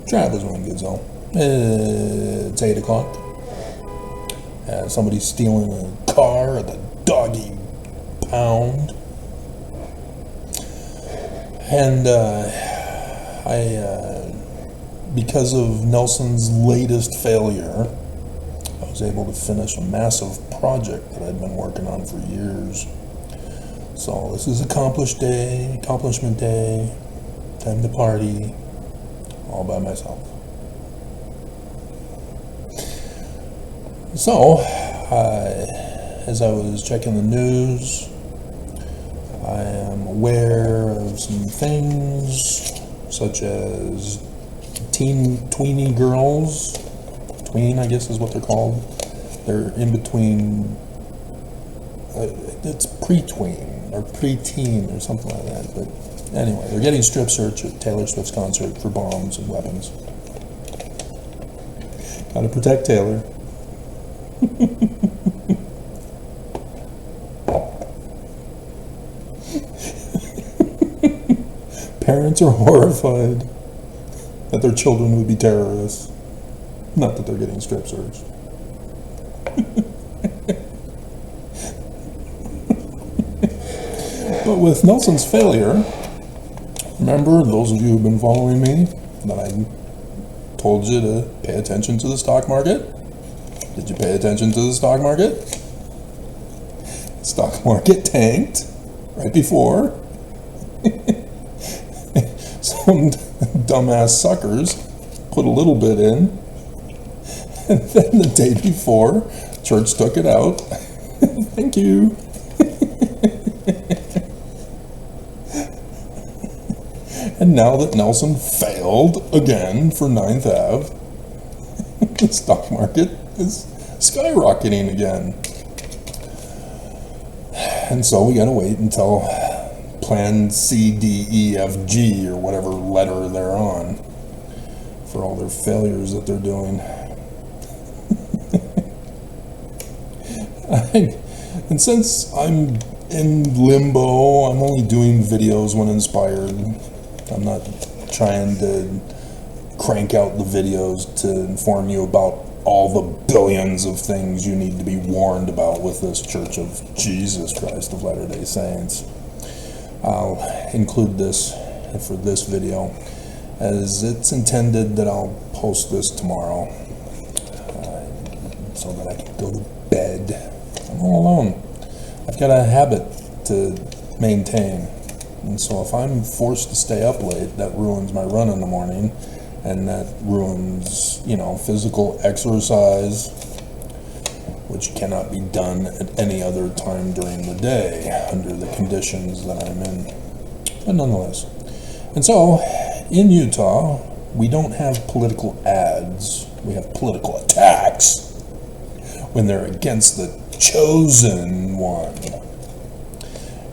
Travis one good zone. It's 8 o'clock. Somebody's stealing a car at the doggy pound. And because of Nelson's latest failure, I was able to finish a massive project that I'd been working on for years. So this is accomplishment day, time to party, all by myself. So, as I was checking the news, I am aware of some things, such as tweeny girls. Tween, I guess is what they're called. They're in between, it's pre-tween, or pre-teen, or something like that. But anyway, they're getting strip search at Taylor Swift's concert for bombs and weapons. Gotta protect Taylor. Parents are horrified that their children would be terrorists. Not that they're getting strip searched. But with Nelson's failure, remember, those of you who've been following me, that I told you to pay attention to the stock market? Did you pay attention to the stock market? Stock market tanked right before. Some dumbass suckers put a little bit in, and then the day before, church took it out. Thank you. And now that Nelson failed again for 9th Ave, the stock market is skyrocketing again. And so we gotta wait until Plan C, D, E, F, G, or whatever letter they're on, for all their failures that they're doing. And since I'm in limbo, I'm only doing videos when inspired. I'm not trying to crank out the videos to inform you about all the billions of things you need to be warned about with this Church of Jesus Christ of Latter-day Saints. I'll include this for this video, as it's intended that I'll post this tomorrow, so that I can go to bed. I'm all alone. I've got a habit to maintain, and so if I'm forced to stay up late, that ruins my run in the morning, and that ruins, physical exercise, which cannot be done at any other time during the day under the conditions that I'm in. But nonetheless. And so, in Utah, we don't have political ads. We have political attacks when they're against the chosen one.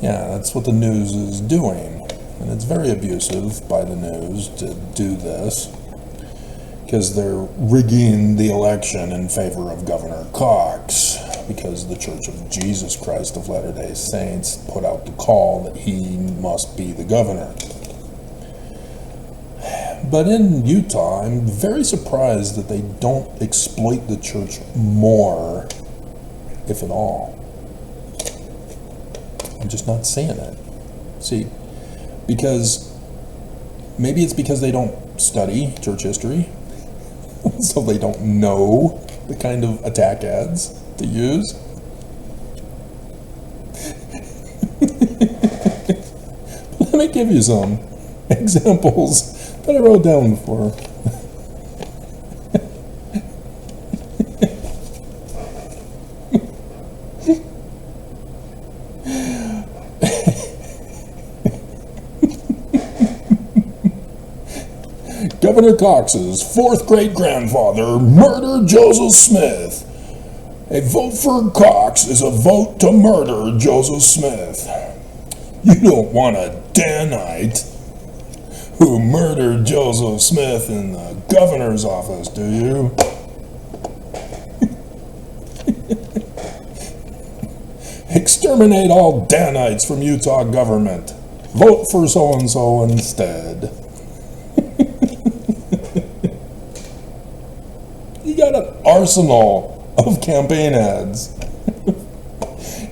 Yeah, that's what the news is doing. And it's very abusive by the news to do this, because they're rigging the election in favor of Governor Cox, because the Church of Jesus Christ of Latter-day Saints put out the call that he must be the governor. But in Utah, I'm very surprised that they don't exploit the church more, if at all. I'm just not seeing it. See, because maybe it's because they don't study church history, so they don't know the kind of attack ads to use. Let me give you some examples that I wrote down before. Governor Cox's fourth great-grandfather murdered Joseph Smith. A vote for Cox is a vote to murder Joseph Smith. You don't want a Danite who murdered Joseph Smith in the governor's office, do you? Exterminate all Danites from Utah government. Vote for so-and-so instead. arsenal of campaign ads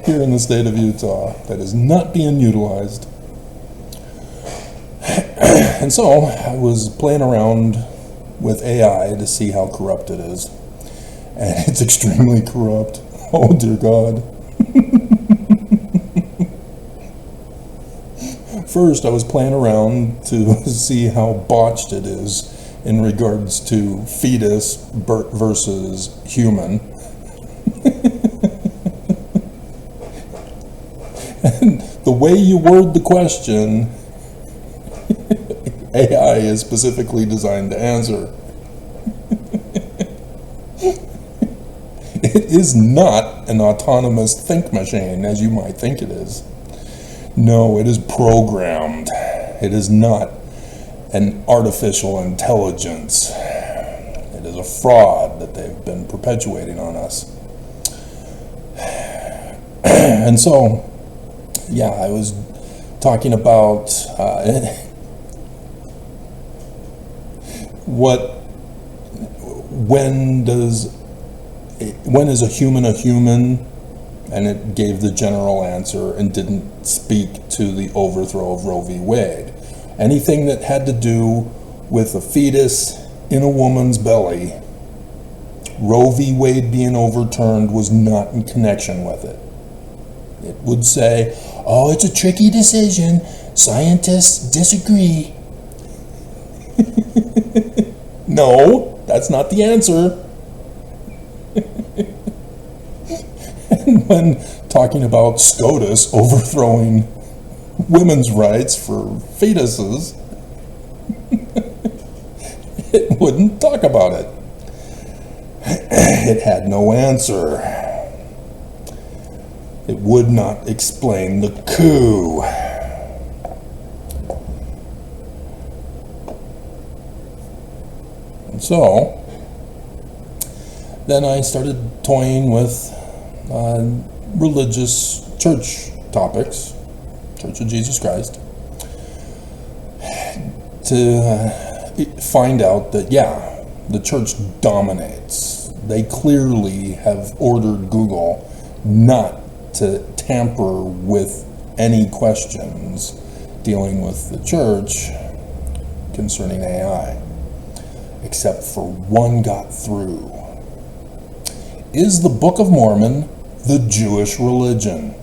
here in the state of Utah that is not being utilized. And so I was playing around with AI to see how corrupt it is. And it's extremely corrupt. Oh dear God. First, I was playing around to see how botched it is in regards to fetus versus human. And the way you word the question, AI is specifically designed to answer. It is not an autonomous think machine, as you might think it is. No, it is programmed. It is not an artificial intelligence. It is a fraud that they've been perpetuating on us. And so, yeah, I was talking about when is a human, and it gave the general answer and didn't speak to the overthrow of Roe v. Wade. Anything that had to do with a fetus in a woman's belly, Roe v. Wade being overturned was not in connection with it. It would say, oh, it's a tricky decision, scientists disagree. No, that's not the answer. And when talking about SCOTUS overthrowing women's rights for fetuses, it wouldn't talk about it. It had no answer. It would not explain the coup. And so, then I started toying with religious church topics, Church of Jesus Christ, to find out that, yeah, the church dominates. They clearly have ordered Google not to tamper with any questions dealing with the church concerning AI, except for one got through. Is the Book of Mormon the Jewish religion?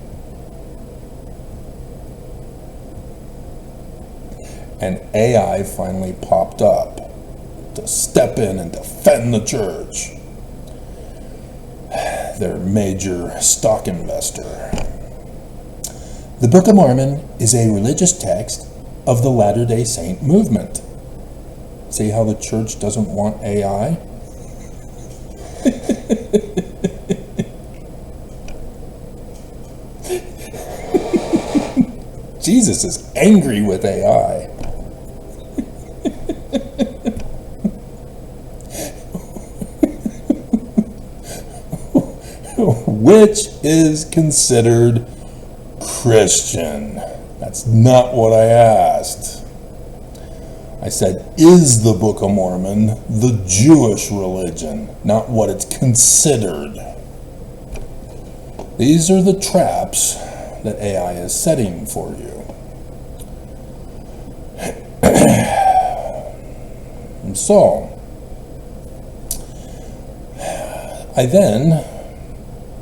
And AI finally popped up to step in and defend the church, their major stock investor. The Book of Mormon is a religious text of the Latter-day Saint movement. See how the church doesn't want AI? Jesus is angry with AI. Which is considered Christian. That's not what I asked. I said, is the Book of Mormon the Jewish religion, not what it's considered? These are the traps that AI is setting for you. And so, I then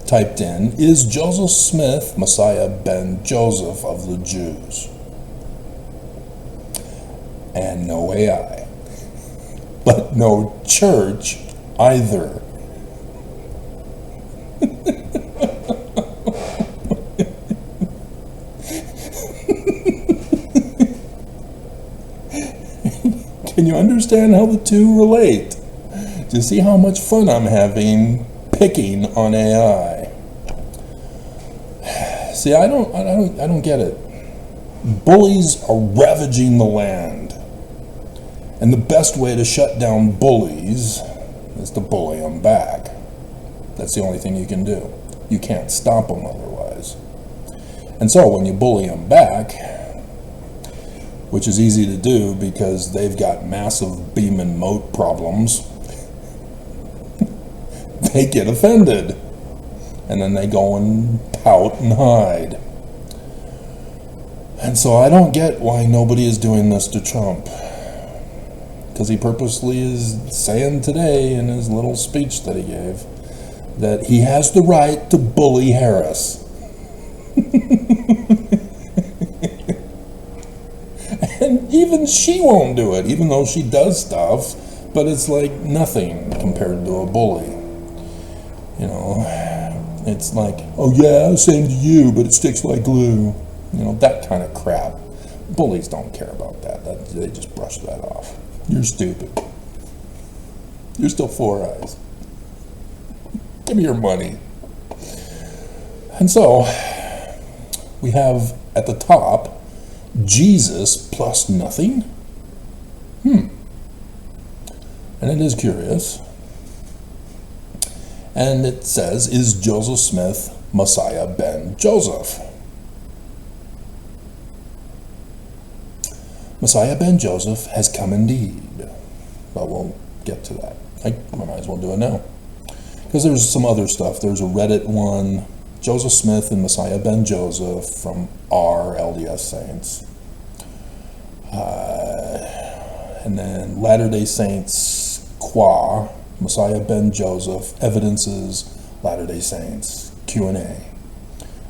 typed in, is Joseph Smith Messiah ben Joseph of the Jews? And no AI. But no church either. Can you understand how the two relate? Do you see how much fun I'm having picking on AI? See, I don't get it. Bullies are ravaging the land. And the best way to shut down bullies is to bully them back. That's the only thing you can do. You can't stop them otherwise. And so when you bully them back, which is easy to do because they've got massive beam and moat problems, they get offended. And then they go and pout and hide. And so I don't get why nobody is doing this to Trump. Because he purposely is saying today in his little speech that he gave that he has the right to bully Harris. And even she won't do it, even though she does stuff, but it's like nothing compared to a bully. You know, it's like, oh yeah, same to you, but it sticks like glue. You know, that kind of crap. Bullies don't care about that. They just brush that off. You're stupid. You're still Four Eyes. Give me your money. And so, we have at the top, Jesus plus nothing. And it is curious. And it says, is Joseph Smith Messiah ben Joseph? Messiah ben Joseph has come indeed. But we'll get to that. I might as well do it now. Because there's some other stuff. There's a Reddit one, Joseph Smith and Messiah ben Joseph from our LDS Saints. And then Latter-day Saints Qua, Messiah ben Joseph, Evidences, Latter-day Saints, Q&A.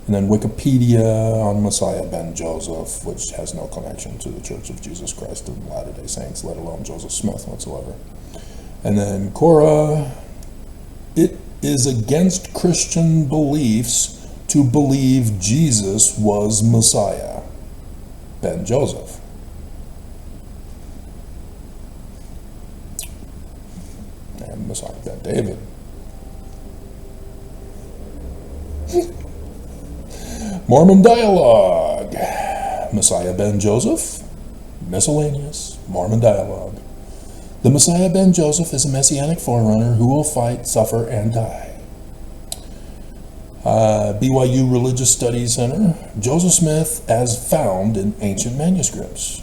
And then Wikipedia on Messiah ben Joseph, which has no connection to the Church of Jesus Christ of Latter-day Saints, let alone Joseph Smith whatsoever. And then Cora, it is against Christian beliefs to believe Jesus was Messiah ben Joseph. And Messiah ben David. Mormon Dialogue, Messiah ben Joseph, miscellaneous, Mormon Dialogue. The Messiah ben Joseph is a messianic forerunner who will fight, suffer, and die. BYU Religious Studies Center, Joseph Smith as found in ancient manuscripts.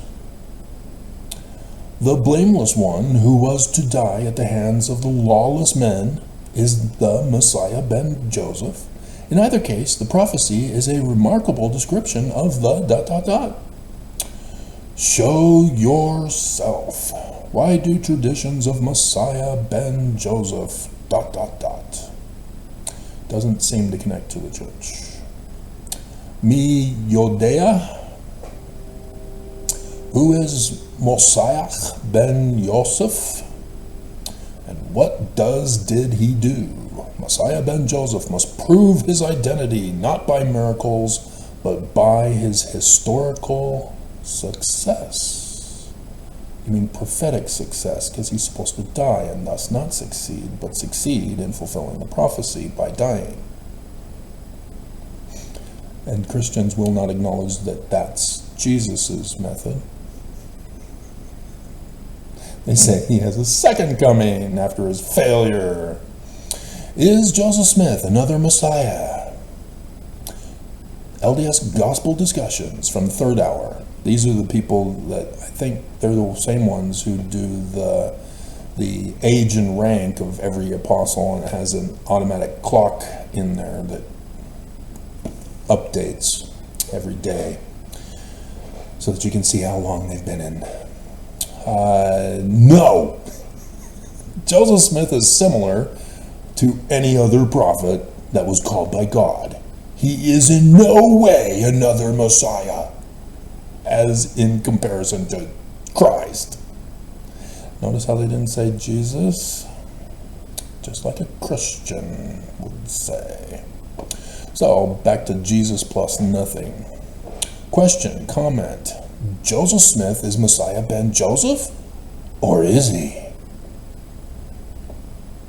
The blameless one who was to die at the hands of the lawless men is the Messiah ben Joseph. In either case, the prophecy is a remarkable description of the ... Show yourself. Why do traditions of Messiah ben Joseph ... Doesn't seem to connect to the church. Mi Yodea, who is Mosiah ben Yosef, and what did he do? Messiah ben Joseph must prove his identity not by miracles, but by his historical success. You mean prophetic success, because he's supposed to die and thus not succeed, but succeed in fulfilling the prophecy by dying. And Christians will not acknowledge that that's Jesus's method. They say he has a second coming after his failure. Is Joseph Smith another Messiah? LDS Gospel Discussions from the Third Hour. These are the people that I think they're the same ones who do the age and rank of every apostle, and it has an automatic clock in there that updates every day so that you can see how long they've been in. No! Joseph Smith is similar to any other prophet that was called by God. He is in no way another Messiah, as in comparison to Christ. Notice how they didn't say Jesus, just like a Christian would say. So, back to Jesus plus nothing. Question, comment. Joseph Smith is Messiah ben Joseph? Or is he?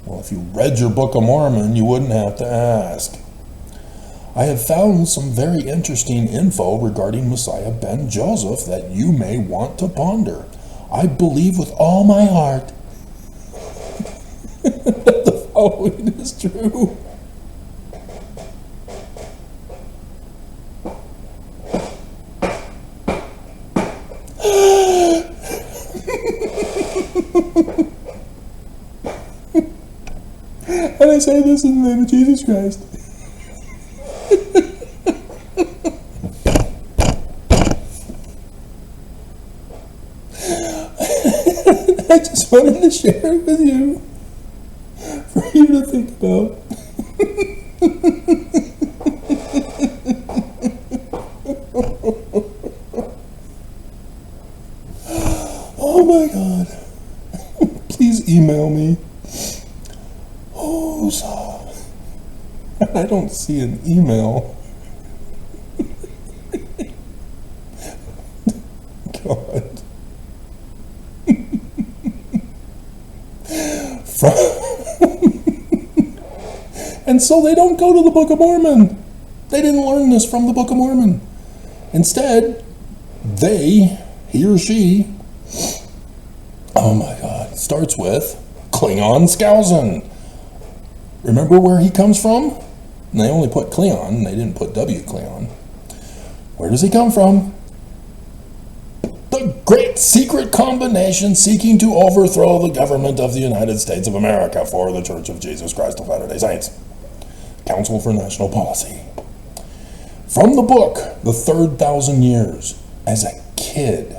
Well, if you read your Book of Mormon, you wouldn't have to ask. I have found some very interesting info regarding Messiah ben Joseph that you may want to ponder. I believe with all my heart that the following is true. And I say this in the name of Jesus Christ. I just wanted to share it with you, for you to think about. Oh my God. Please email me. Oh, so I don't see an email. God. And so they don't go to the Book of Mormon. They didn't learn this from the Book of Mormon. Instead, he or she, oh my God, starts with Klingon Skousen. Remember where he comes from? And they only put Klingon, they didn't put W Klingon. Where does he come from? The great secret combination seeking to overthrow the government of the United States of America for the Church of Jesus Christ of Latter-day Saints. Council for National Policy. From the book, The Third 1,000 Years. As a kid,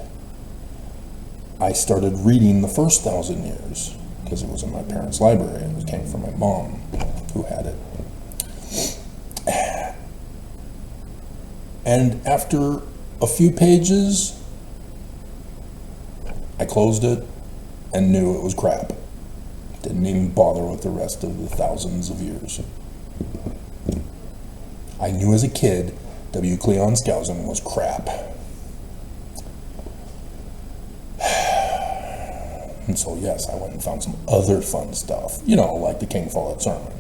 I started reading the first 1,000 years because it was in my parents' library. It came from my mom who had it. And after a few pages, I closed it and knew it was crap. Didn't even bother with the rest of the thousands of years. I knew as a kid W. Klingon Skousen was crap. And so yes, I went and found some other fun stuff. You know, like the King Follett sermon.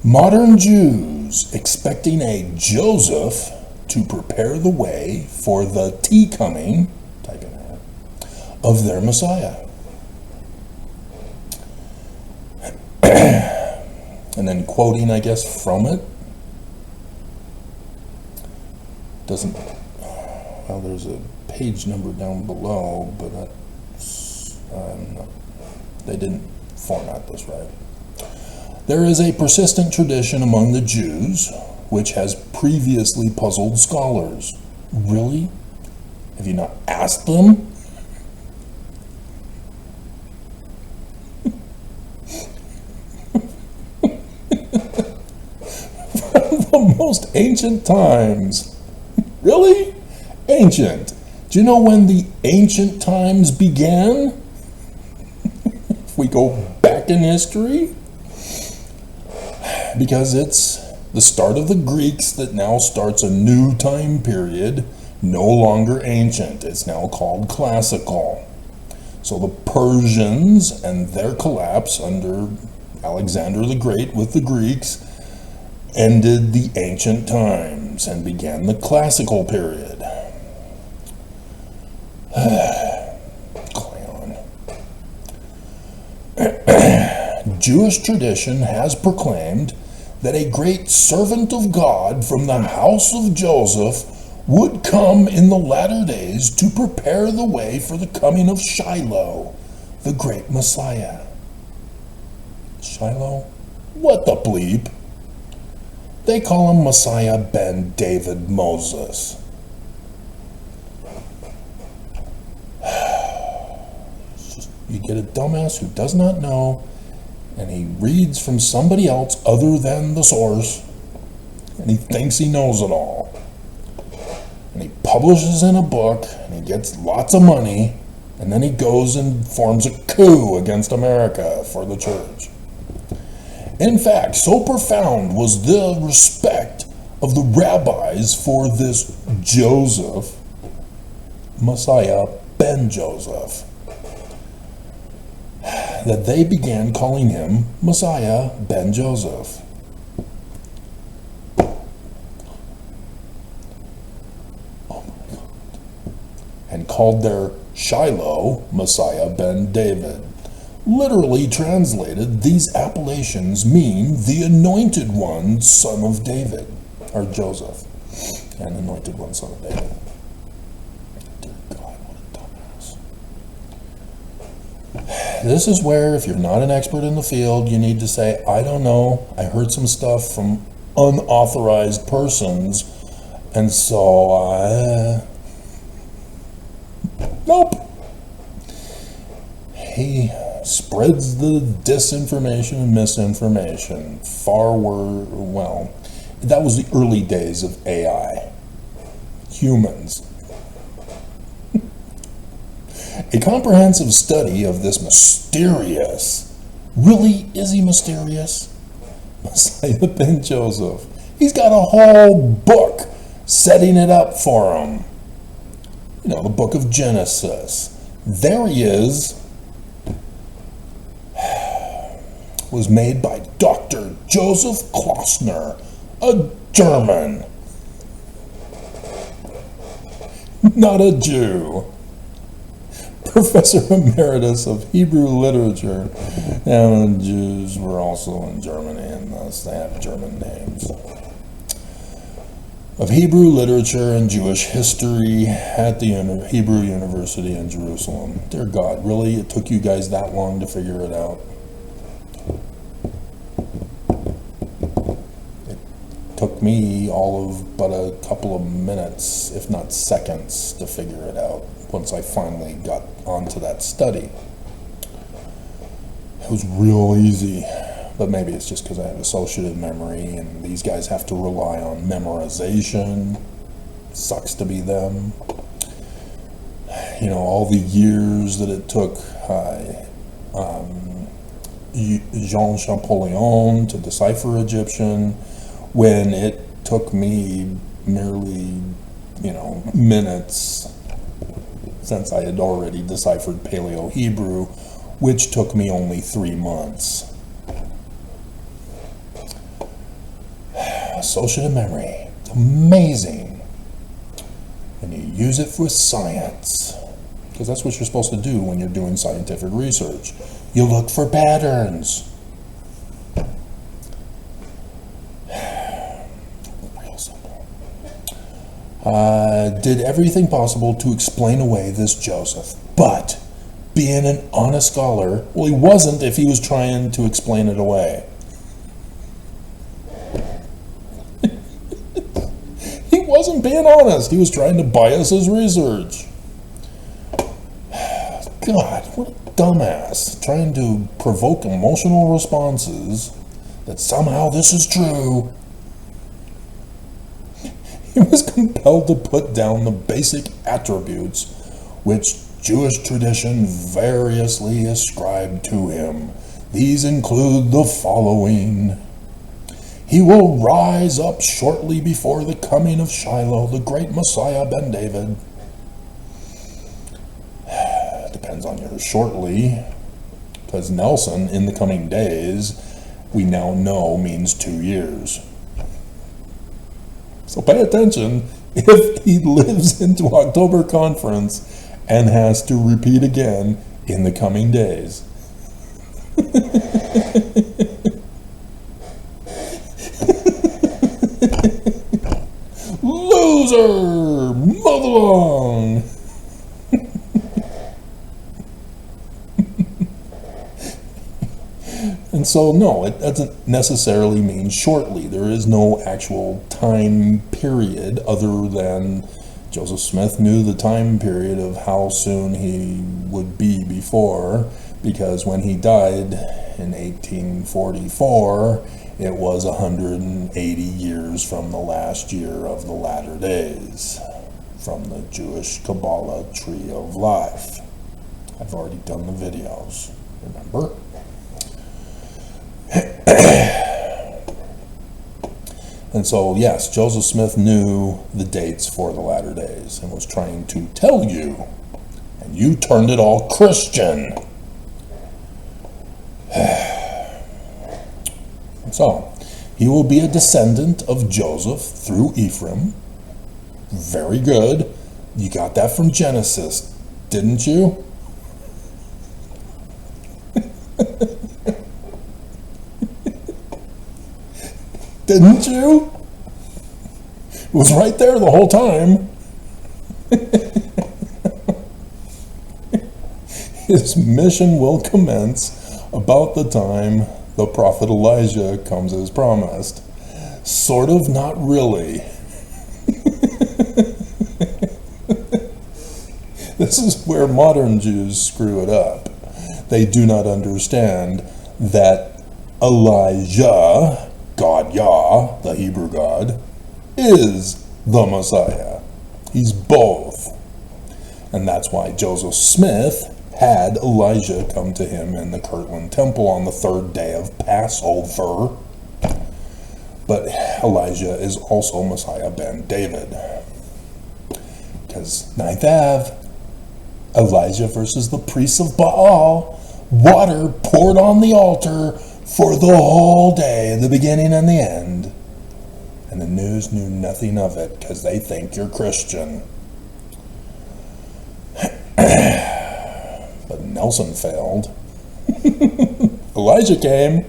Modern Jews expecting a Joseph to prepare the way for the coming, type in that, of their Messiah. And then quoting, I guess, from it. Doesn't, well, there's a page number down below, but that's, they didn't format this right. There is a persistent tradition among the Jews which has previously puzzled scholars. Really? Have you not asked them? From the most ancient times. Really? Ancient. Do you know when the ancient times began? If we go back in history? Because it's the start of the Greeks that now starts a new time period, no longer ancient. It's now called classical. So the Persians and their collapse under Alexander the Great with the Greeks ended the ancient times and began the classical period. Jewish tradition has proclaimed that a great servant of God from the house of Joseph would come in the latter days to prepare the way for the coming of Shiloh, the great Messiah. Shiloh? What the bleep? They call him Messiah ben David Moses. You get a dumbass who does not know, and he reads from somebody else other than the source, and he thinks he knows it all. And he publishes in a book, and he gets lots of money, and then he goes and forms a coup against America for the church. In fact, so profound was the respect of the rabbis for this Joseph, Messiah ben Joseph, that they began calling him Messiah ben Joseph. Oh my God. And called their Shiloh Messiah ben David. Literally translated, these appellations mean the anointed one, son of David, or Joseph, and anointed one, son of David. Dear God, what a this is where, if you're not an expert in the field, you need to say, I don't know, I heard some stuff from unauthorized persons, and so nope. He spreads the disinformation and misinformation well, that was the early days of AI. Humans. A comprehensive study of this mysterious, really, is he mysterious? Messiah ben Joseph. He's got a whole book setting it up for him. You know, the book of Genesis. There he is. Was made by Dr. Joseph Klossner, a German. Not a Jew. Professor Emeritus of Hebrew Literature. And Jews were also in Germany, and thus they have German names. Of Hebrew Literature and Jewish History at the Hebrew University in Jerusalem. Dear God, really? It took you guys that long to figure it out? It took me all of but a couple of minutes, if not seconds, to figure it out once I finally got onto that study. It was real easy, but maybe it's just because I have associative memory and these guys have to rely on memorization. Sucks to be them. You know, all the years that it took Jean Champollion to decipher Egyptian, when it took me merely, minutes, since I had already deciphered Paleo-Hebrew, which took me only 3 months. Associative memory, it's amazing. And you use it with science, because that's what you're supposed to do when you're doing scientific research. You look for patterns. Real simple. Did everything possible to explain away this Joseph, but being an honest scholar, well, he wasn't if he was trying to explain it away. He wasn't being honest. He was trying to bias his research. God, what a dumbass. Trying to provoke emotional responses that somehow this is true. He was compelled to put down the basic attributes which Jewish tradition variously ascribed to him. These include the following. He will rise up shortly before the coming of Shiloh, the great Messiah ben David. Depends on your shortly, because Nelson, in the coming days, we now know means 2 years. So pay attention if he lives into October conference and has to repeat again in the coming days. Loser! Move along! And so, no, it doesn't necessarily mean shortly. There is no actual time period other than Joseph Smith knew the time period of how soon he would be before, because when he died in 1844, it was 180 years from the last year of the latter days, from the Jewish Kabbalah Tree of Life. I've already done the videos, remember? And so, yes, Joseph Smith knew the dates for the latter days and was trying to tell you, and you turned it all Christian. So, he will be a descendant of Joseph through Ephraim. Very good. You got that from Genesis, didn't you? Didn't you? It was right there the whole time. His mission will commence about the time the prophet Elijah comes as promised. Sort of, not really. This is where modern Jews screw it up. They do not understand that Elijah, God Yah, the Hebrew God, is the Messiah. He's both. And that's why Joseph Smith had Elijah come to him in the Kirtland Temple on the third day of Passover. But Elijah is also Messiah ben David. Because 9th Ave, Elijah versus the priests of Baal, water poured on the altar for the whole day, the beginning and the end. And the news knew nothing of it because they think you're Christian. But Nelson failed. Elijah came.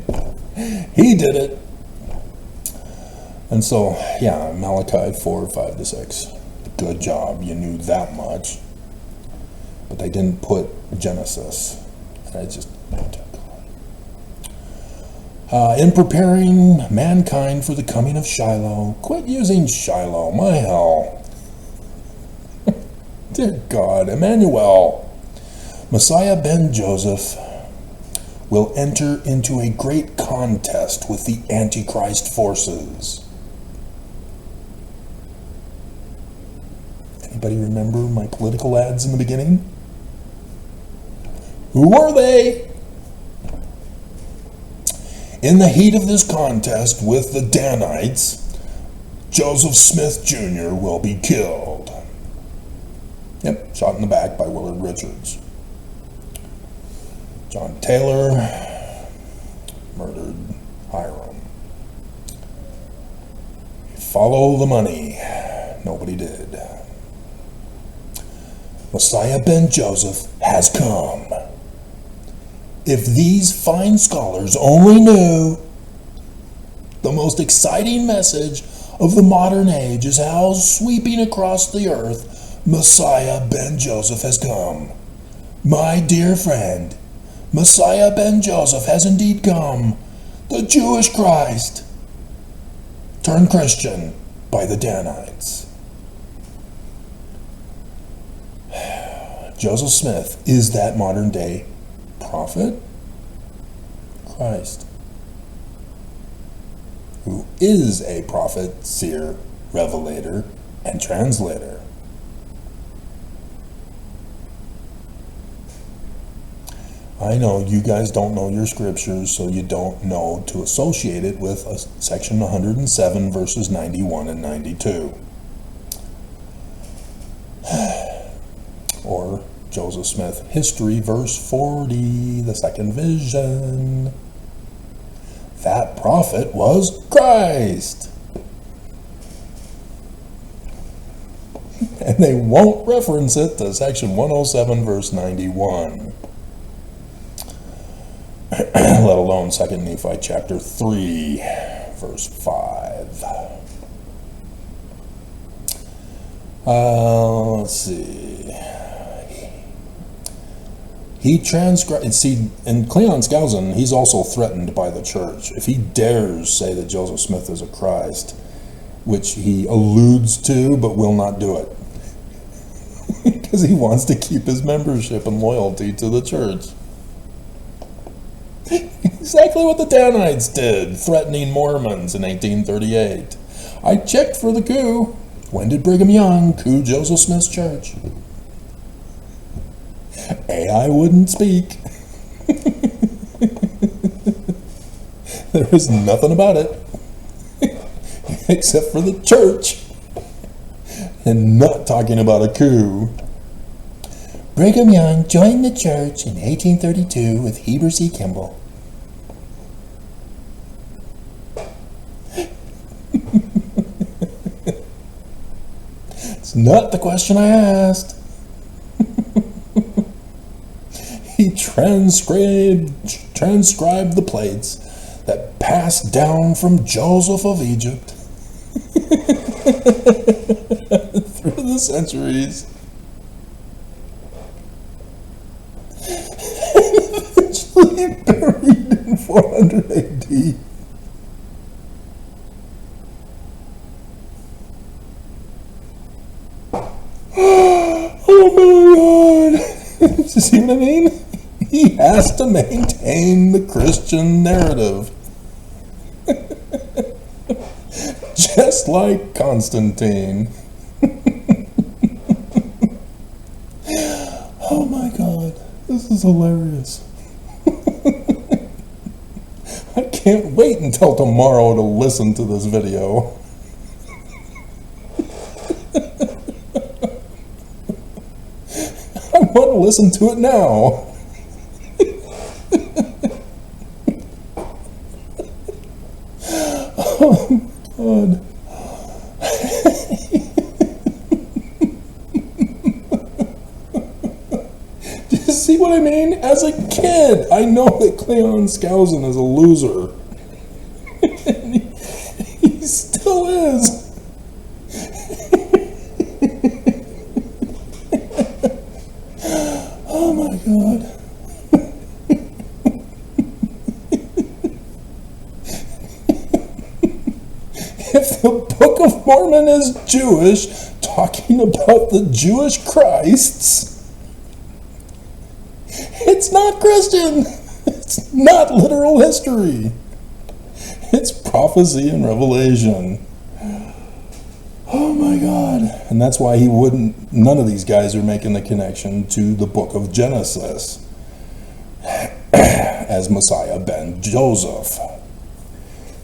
He did it. And so, yeah, Malachi 4:5-6. Good job. You knew that much. But they didn't put Genesis. And I just... in preparing mankind for the coming of Shiloh. Quit using Shiloh. My hell. Dear God, Emmanuel. Messiah ben Joseph will enter into a great contest with the Antichrist forces. Anybody remember my political ads in the beginning? Who were they? In the heat of this contest with the Danites, Joseph Smith Jr. will be killed. Yep, shot in the back by Willard Richards. John Taylor murdered Hiram. Follow the money. Nobody did. Messiah ben Joseph has come. If these fine scholars only knew, the most exciting message of the modern age is how sweeping across the earth Messiah ben Joseph has come. My dear friend, Messiah ben Joseph has indeed come, the Jewish Christ, turned Christian by the Danites. Joseph Smith is that modern day prophet, Christ, who is a prophet, seer, revelator, and translator. I know you guys don't know your scriptures, so you don't know to associate it with section 107, verses 91 and 92. Or Joseph Smith History, verse 40, the second vision. That prophet was Christ. And they won't reference it to section 107, verse 91. Let alone 2 Nephi chapter 3, verse 5. Let's see. He transcribed, see, in Cleon Skousen, he's also threatened by the church. If he dares say that Joseph Smith is a Christ, which he alludes to but will not do it, because he wants to keep his membership and loyalty to the church. Exactly what the Danites did, threatening Mormons in 1838. I checked for the coup. When did Brigham Young coup Joseph Smith's church? AI wouldn't speak. There is nothing about it except for the church and not talking about a coup. Brigham Young joined the church in 1832 with Heber C. Kimball. It's not the question I asked. He transcribed the plates that passed down from Joseph of Egypt through the centuries buried in 400 AD. Oh my God! You see what I mean? He has to maintain the Christian narrative. Just like Constantine. Oh my God, this is hilarious. I can't wait until tomorrow to listen to this video. I want to listen to it now. Oh God. Do you see what I mean? As a kid, I know that Cleon Skousen is a loser. And he still is. Oh my God. If the Book of Mormon is Jewish, talking about the Jewish Christs, it's not Christian. It's not literal history. It's prophecy and revelation. Oh my God. And that's why none of these guys are making the connection to the book of Genesis as Messiah ben Joseph.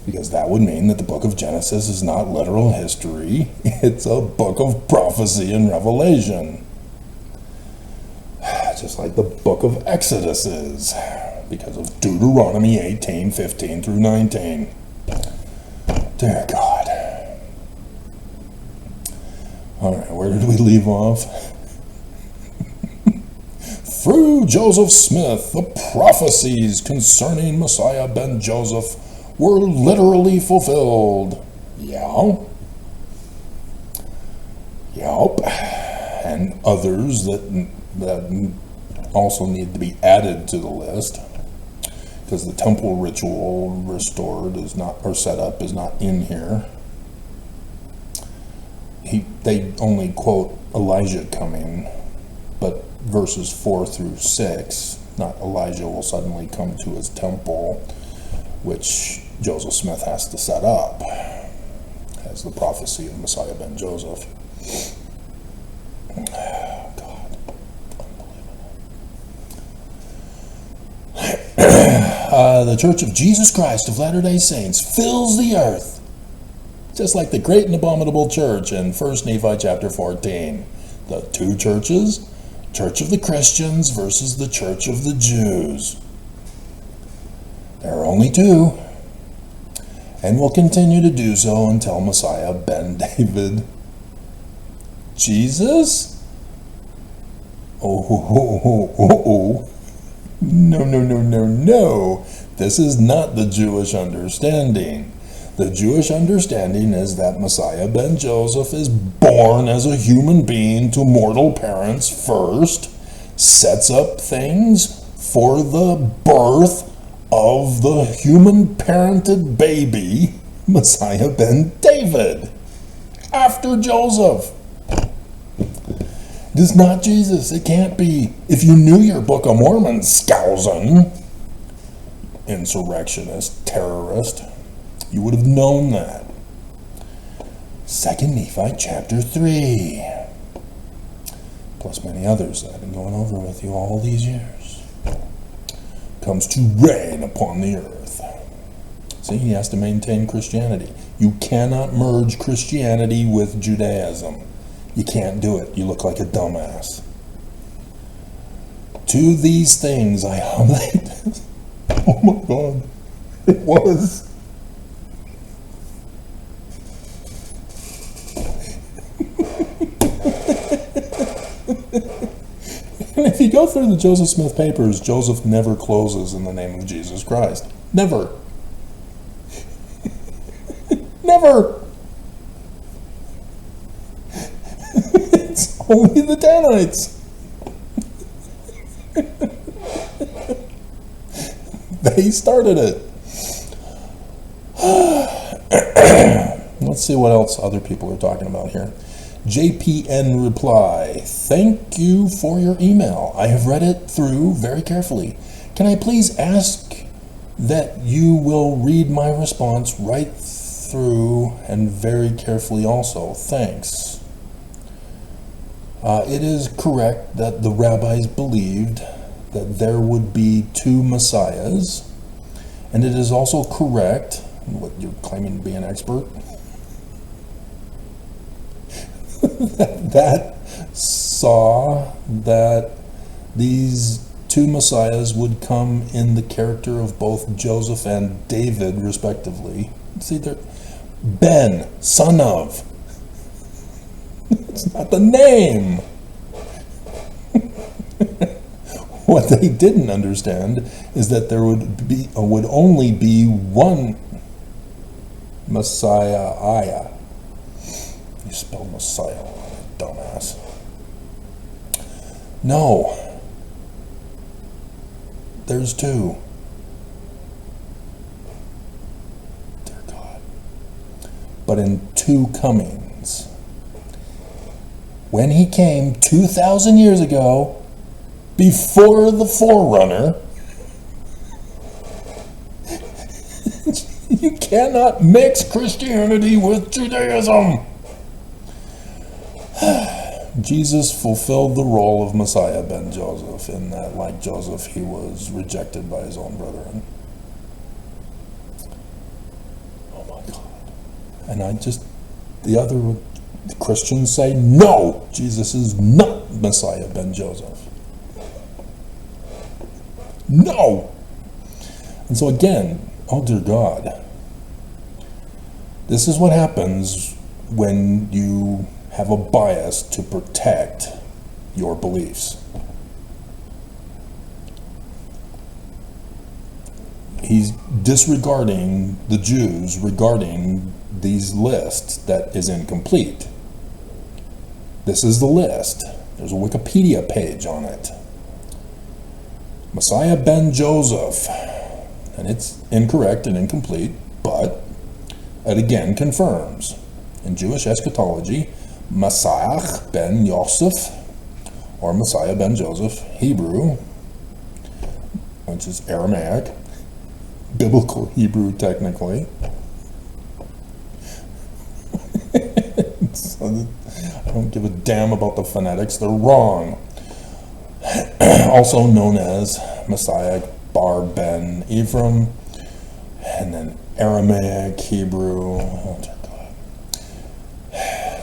Because that would mean that the book of Genesis is not literal history. It's a book of prophecy and revelation. Just like the book of Exodus is. Because of Deuteronomy 18:15 through 19. Dear God. Alright, where did we leave off? Through Joseph Smith, the prophecies concerning Messiah ben Joseph were literally fulfilled. Yeah. Yup. And others that also need to be added to the list. Because the temple ritual restored is not, or set up is not in here. They only quote Elijah coming, but verses 4 through 6, not Elijah will suddenly come to his temple, which Joseph Smith has to set up as the prophecy of Messiah ben Joseph. God, unbelievable. The Church of Jesus Christ of Latter-day Saints fills the earth, just like the great and abominable church in 1 Nephi chapter 14. The two churches, Church of the Christians versus the Church of the Jews. There are only two, and will continue to do so until Messiah ben David. Jesus? Oh. No. This is not the Jewish understanding. The Jewish understanding is that Messiah ben Joseph is born as a human being to mortal parents first, sets up things for the birth of the human parented baby, Messiah ben David, after Joseph. It is not Jesus. It can't be. If you knew your Book of Mormon, Skousen, insurrectionist, terrorist, you would have known that. 2 Nephi chapter 3. Plus many others that I've been going over with you all these years. Comes to reign upon the earth. See, he has to maintain Christianity. You cannot merge Christianity with Judaism. You can't do it. You look like a dumbass. To these things I humbly... Oh my God. It was... And if you go through the Joseph Smith papers, Joseph never closes in the name of Jesus Christ. Never. Never. It's only the Danites. They started it. Let's see what else other people are talking about here. JPN reply, thank you for your email. I have read it through very carefully. Can I please ask that you will read my response right through and very carefully also? Thanks. It is correct that the rabbis believed that there would be two messiahs, and it is also correct, what you're claiming to be an expert, that saw that these two messiahs would come in the character of both Joseph and David, respectively. See, they're Ben, son of. It's not the name. What they didn't understand is that there would only be one Messiah. You spell Messiah, dumbass. No. There's two. Dear God. But in two comings. When he came 2,000 years ago, before the forerunner, you cannot mix Christianity with Judaism. Jesus fulfilled the role of Messiah ben Joseph, in that, like Joseph, he was rejected by his own brethren. Oh my God. And the Christians say, no, Jesus is not Messiah ben Joseph. No! And so again, oh dear God, this is what happens when you have a bias to protect your beliefs. He's disregarding the Jews regarding these lists that is incomplete. This is the list. There's a Wikipedia page on it. Messiah ben Joseph. And it's incorrect and incomplete, but it again confirms. In Jewish eschatology, Messiah ben Yosef, or Messiah ben Joseph, Hebrew, which is Aramaic, biblical Hebrew technically. So I don't give a damn about the phonetics, they're wrong. Also known as Messiah bar ben Ephraim, and then Aramaic, Hebrew. Oh dear God.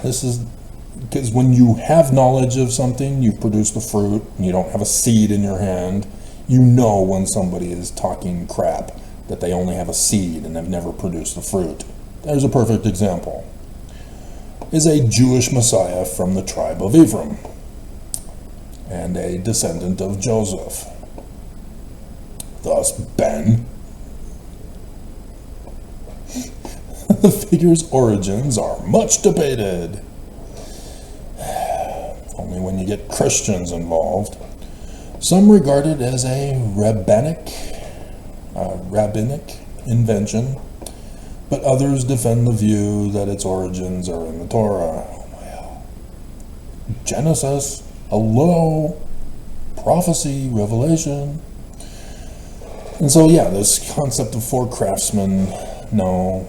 This is because when you have knowledge of something, you've produced the fruit, and you don't have a seed in your hand, you know when somebody is talking crap, that they only have a seed and have never produced the fruit. There's a perfect example. Is a Jewish Messiah from the tribe of Ephraim, and a descendant of Joseph. Thus, Ben. The figure's origins are much debated. Only when you get Christians involved. Some regard it as a rabbinic invention, but others defend the view that its origins are in the Torah. Oh my hell. Genesis, hello, prophecy, revelation. And so, yeah, this concept of four craftsmen, no.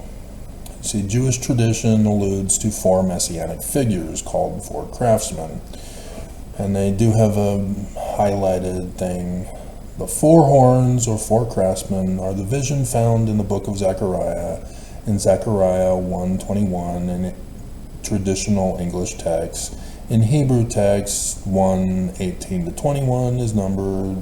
See, Jewish tradition alludes to four messianic figures called four craftsmen. And they do have a highlighted thing. The four horns, or four craftsmen, are the vision found in the book of Zechariah, in Zechariah 1:21, in traditional English text. In Hebrew text, 1:18-21 is numbered.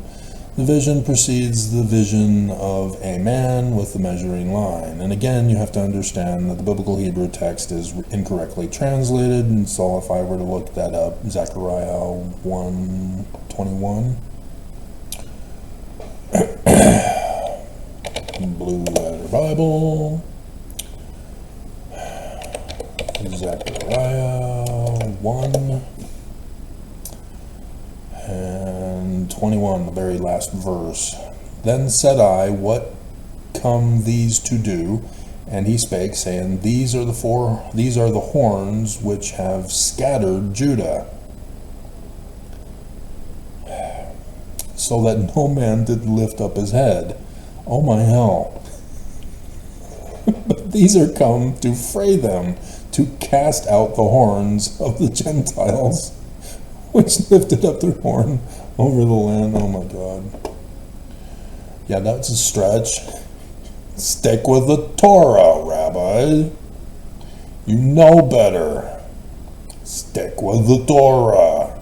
The vision precedes the vision of a man with the measuring line. And again, you have to understand that the biblical Hebrew text is incorrectly translated, and so if I were to look that up, Zechariah 1:21, Blue Letter Bible, Zechariah 1 and 21, the very last verse. Then said I, What come these to do? And he spake, saying, These are the horns which have scattered Judah, so that no man did lift up his head. Oh my hell. But these are come to fray them, to cast out the horns of the Gentiles, which lifted up their horn over the land. Oh my God. Yeah, that's a stretch. Stick with the Torah, Rabbi. You know better. Stick with the Torah.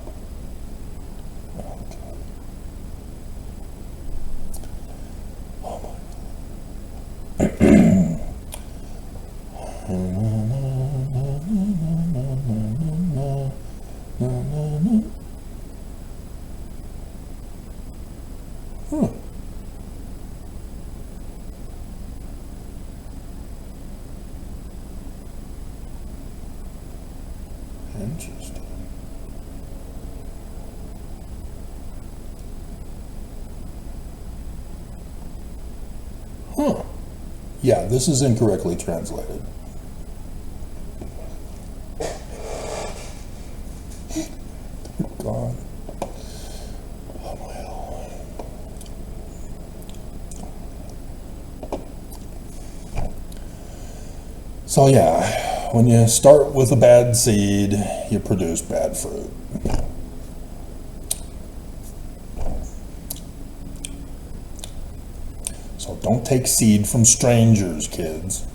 Interesting. Huh. Yeah, this is incorrectly translated. God. Oh, well. So yeah, when you start with a bad seed, you produce bad fruit. So don't take seed from strangers, kids.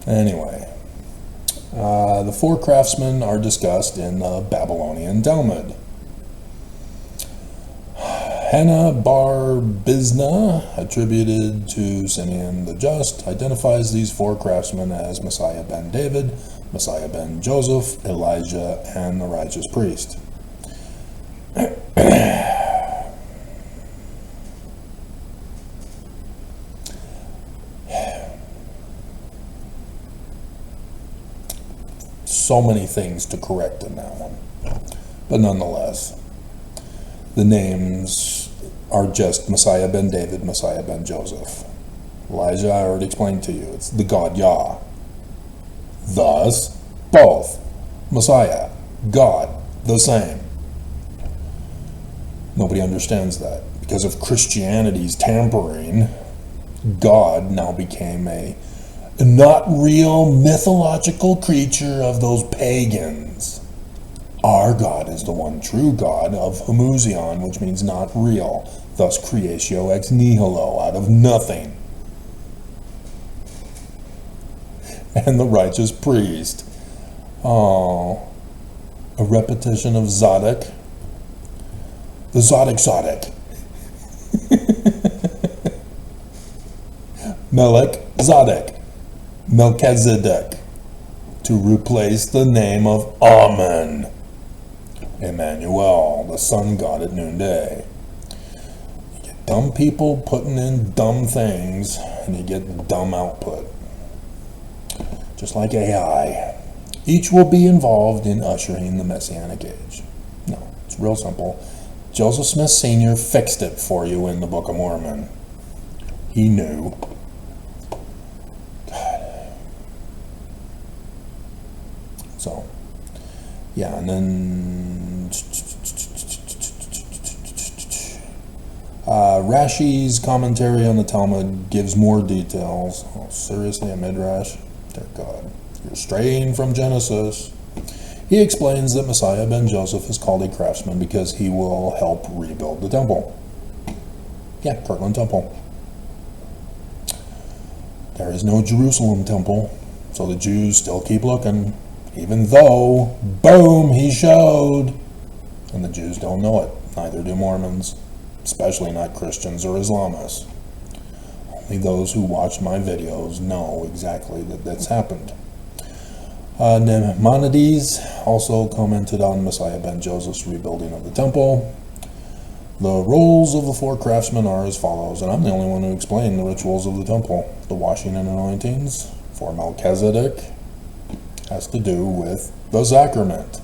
Anyway, the four craftsmen are discussed in the Babylonian Talmud. Hannah bar Bizna, attributed to Simeon the Just, identifies these four craftsmen as Messiah ben David, Messiah ben Joseph, Elijah, and the righteous priest. So many things to correct in that one, but nonetheless, the names are just Messiah ben David, Messiah ben Joseph. Elijah, I already explained to you, it's the God Yah. Thus, both Messiah, God, the same. Nobody understands that. Because of Christianity's tampering, God now became a not real mythological creature of those pagans. Our God is the one true God of homuzion, which means not real, thus creatio ex nihilo, out of nothing. And the righteous priest. Oh, a repetition of Zadok. The Zadok. Melech Zadok. Melchizedek, to replace the name of Amen. Emmanuel, the sun god at noonday. You get dumb people putting in dumb things, and you get dumb output. Just like AI. Each will be involved in ushering the Messianic age. No, it's real simple. Joseph Smith Sr. fixed it for you in the Book of Mormon. He knew. So, yeah, and then Rashi's commentary on the Talmud gives more details. Oh, seriously, a midrash? Dear God, you're straying from Genesis. He explains that Messiah ben Joseph is called a craftsman because he will help rebuild the temple. Yeah, Kirtland Temple. There is no Jerusalem temple, so the Jews still keep looking. Even though, boom, he showed. And the Jews don't know it. Neither do Mormons. Especially not Christians or Islamists. Only those who watch my videos know exactly that that's happened. Maimonides also commented on Messiah ben Joseph's rebuilding of the temple. The roles of the four craftsmen are as follows, and I'm the only one who explained the rituals of the temple. The washing and anointings for Melchizedek has to do with the sacrament.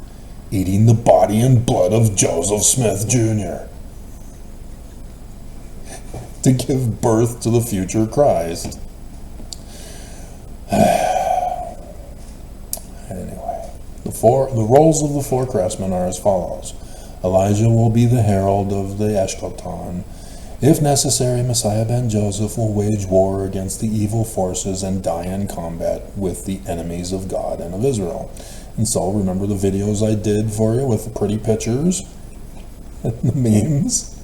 eating the body and blood of Joseph Smith Jr. to give birth to the future Christ. Anyway, the roles of the four craftsmen are as follows. Elijah will be the herald of the Eshkoton. If necessary, Messiah ben Joseph will wage war against the evil forces and die in combat with the enemies of God and of Israel. And so, remember the videos I did for you with the pretty pictures and the memes?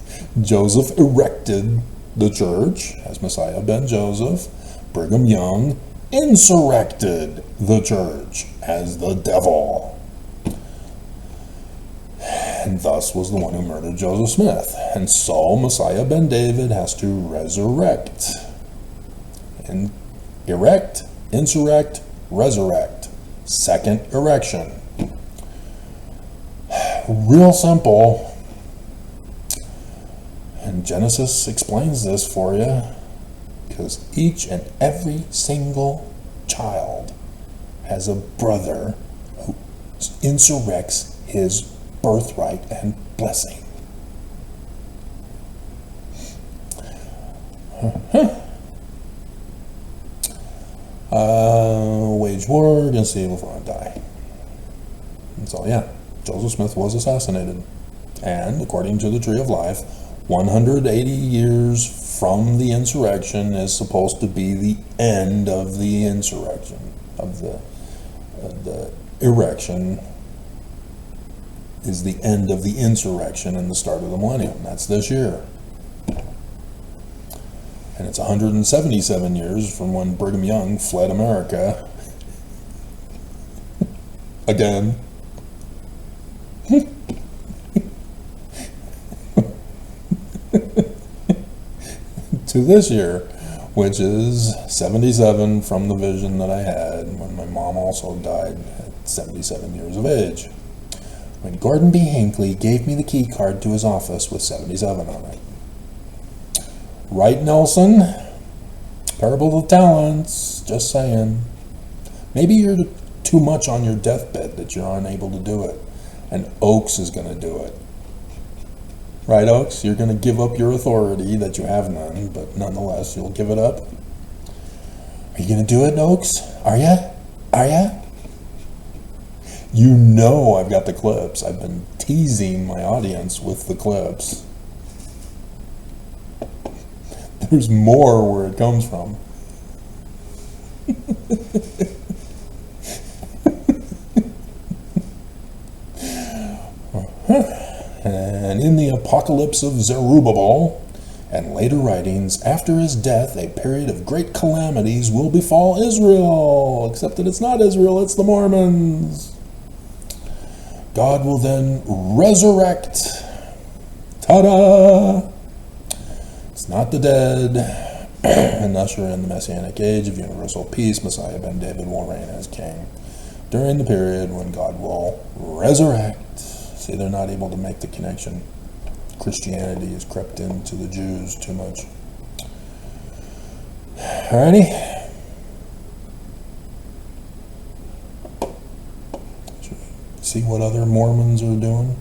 Joseph erected the church as Messiah ben Joseph. Brigham Young insurrected the church as the devil, and thus was the one who murdered Joseph Smith. And so Messiah ben David has to resurrect. And erect, insurrect, resurrect. Second erection. Real simple. And Genesis explains this for you, because each and every single child has a brother who insurrects his birthright and blessing. Wage war against the evil for and die. And so, yeah, Joseph Smith was assassinated. And according to the Tree of Life, 180 years from the insurrection is supposed to be the end of the insurrection, of the erection is the end of the insurrection and the start of the millennium. That's this year. And it's 177 years from when Brigham Young fled America. Again. To this year, which is 77 from the vision that I had when my mom also died at 77 years of age, when Gordon B. Hinckley gave me the key card to his office with 77 on it. Right, Nelson? Parable of the Talents, just saying. Maybe you're too much on your deathbed that you're unable to do it, and Oaks is going to do it. Right, Oaks? You're going to give up your authority that you have none, but nonetheless, you'll give it up. Are you going to do it, Oaks? Are ya? Are ya? You know I've got the clips. I've been teasing my audience with the clips. There's more where it comes from. And in the apocalypse of Zerubbabel and later writings, after his death, a period of great calamities will befall Israel, except that it's not Israel, it's the Mormons. God will then resurrect. Ta-da! It's not the dead. And usher in the Messianic age of universal peace. Messiah ben David will reign as king during the period when God will resurrect. See, they're not able to make the connection. Christianity has crept into the Jews too much. Alrighty. See what other Mormons are doing?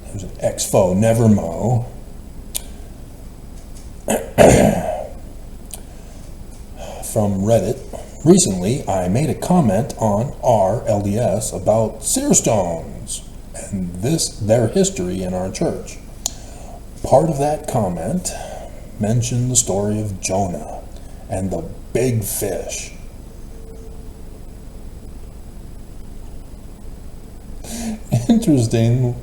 There's an exfo never mow. From Reddit. Recently, I made a comment on our LDS about seer stones and their history in our church. Part of that comment mentioned the story of Jonah and the big fish. Interestingly,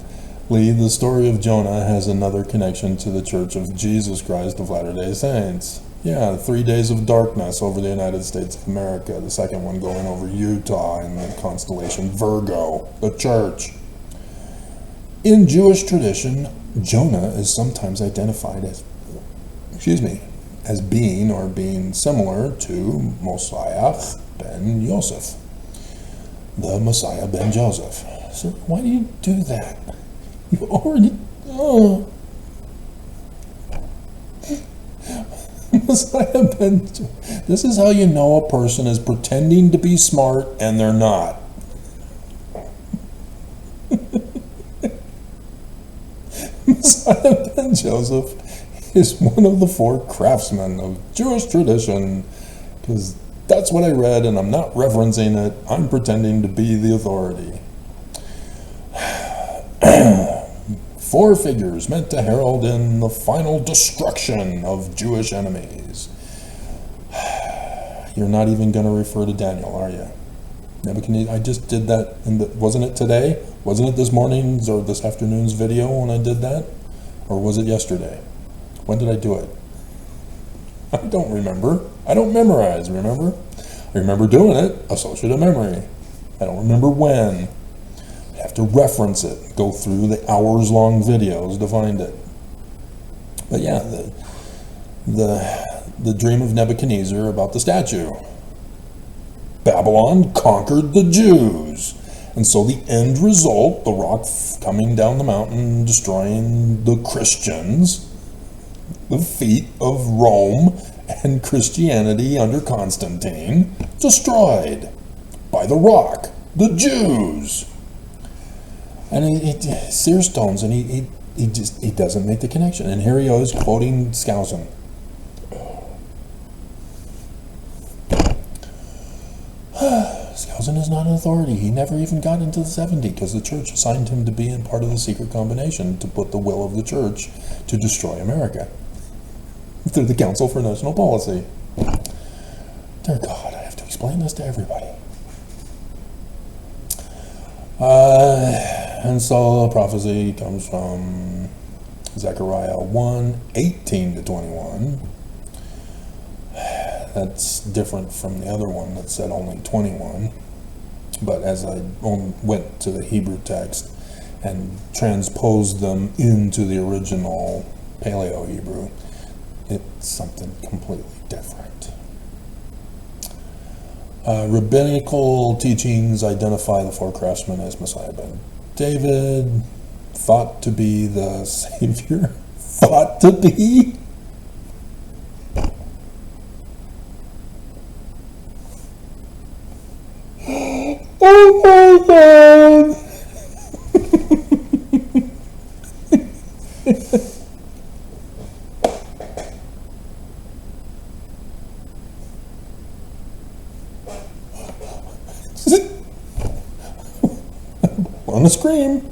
the story of Jonah has another connection to the Church of Jesus Christ of Latter-day Saints. Yeah, 3 days of darkness over the United States of America. The second one going over Utah in the constellation Virgo, the church. In Jewish tradition, Jonah is sometimes identified as being similar to Mosiah ben Yosef, the Messiah ben Joseph. So why do you do that? You already... This is how you know a person is pretending to be smart and they're not. Messiah ben Joseph is one of the 4 craftsmen of Jewish tradition, because that's what I read, and I'm not referencing it. I'm pretending to be the authority. 4 figures meant to herald in the final destruction of Jewish enemies. You're not even going to refer to Daniel, are you? Nebuchadnezzar, I just did that, wasn't it today? Wasn't it this morning's or this afternoon's video when I did that? Or was it yesterday? When did I do it? I don't remember. I don't memorize, remember? I remember doing it, associative memory. I don't remember when. I have to reference it, go through the hours-long videos to find it. But yeah, the dream of Nebuchadnezzar about the statue. Babylon conquered the Jews. And so the end result, the rock coming down the mountain, destroying the Christians, the feet of Rome and Christianity under Constantine, destroyed by the rock, the Jews. And he sear stones, and he doesn't make the connection. And here he is quoting Skousen. Skousen is not an authority. He never even got into the 70 because the church assigned him to be in part of the secret combination to put the will of the church to destroy America through the Council for National Policy. Dear God, I have to explain this to everybody. And so the prophecy comes from Zechariah 1:18-21. That's different from the other one that said only 21. But as I went to the Hebrew text and transposed them into the original Paleo-Hebrew, it's something completely different. Rabbinical teachings identify the 4 craftsmen as Messiah ben David, thought to be the Savior. Thought to be? Oh my God! On the scream.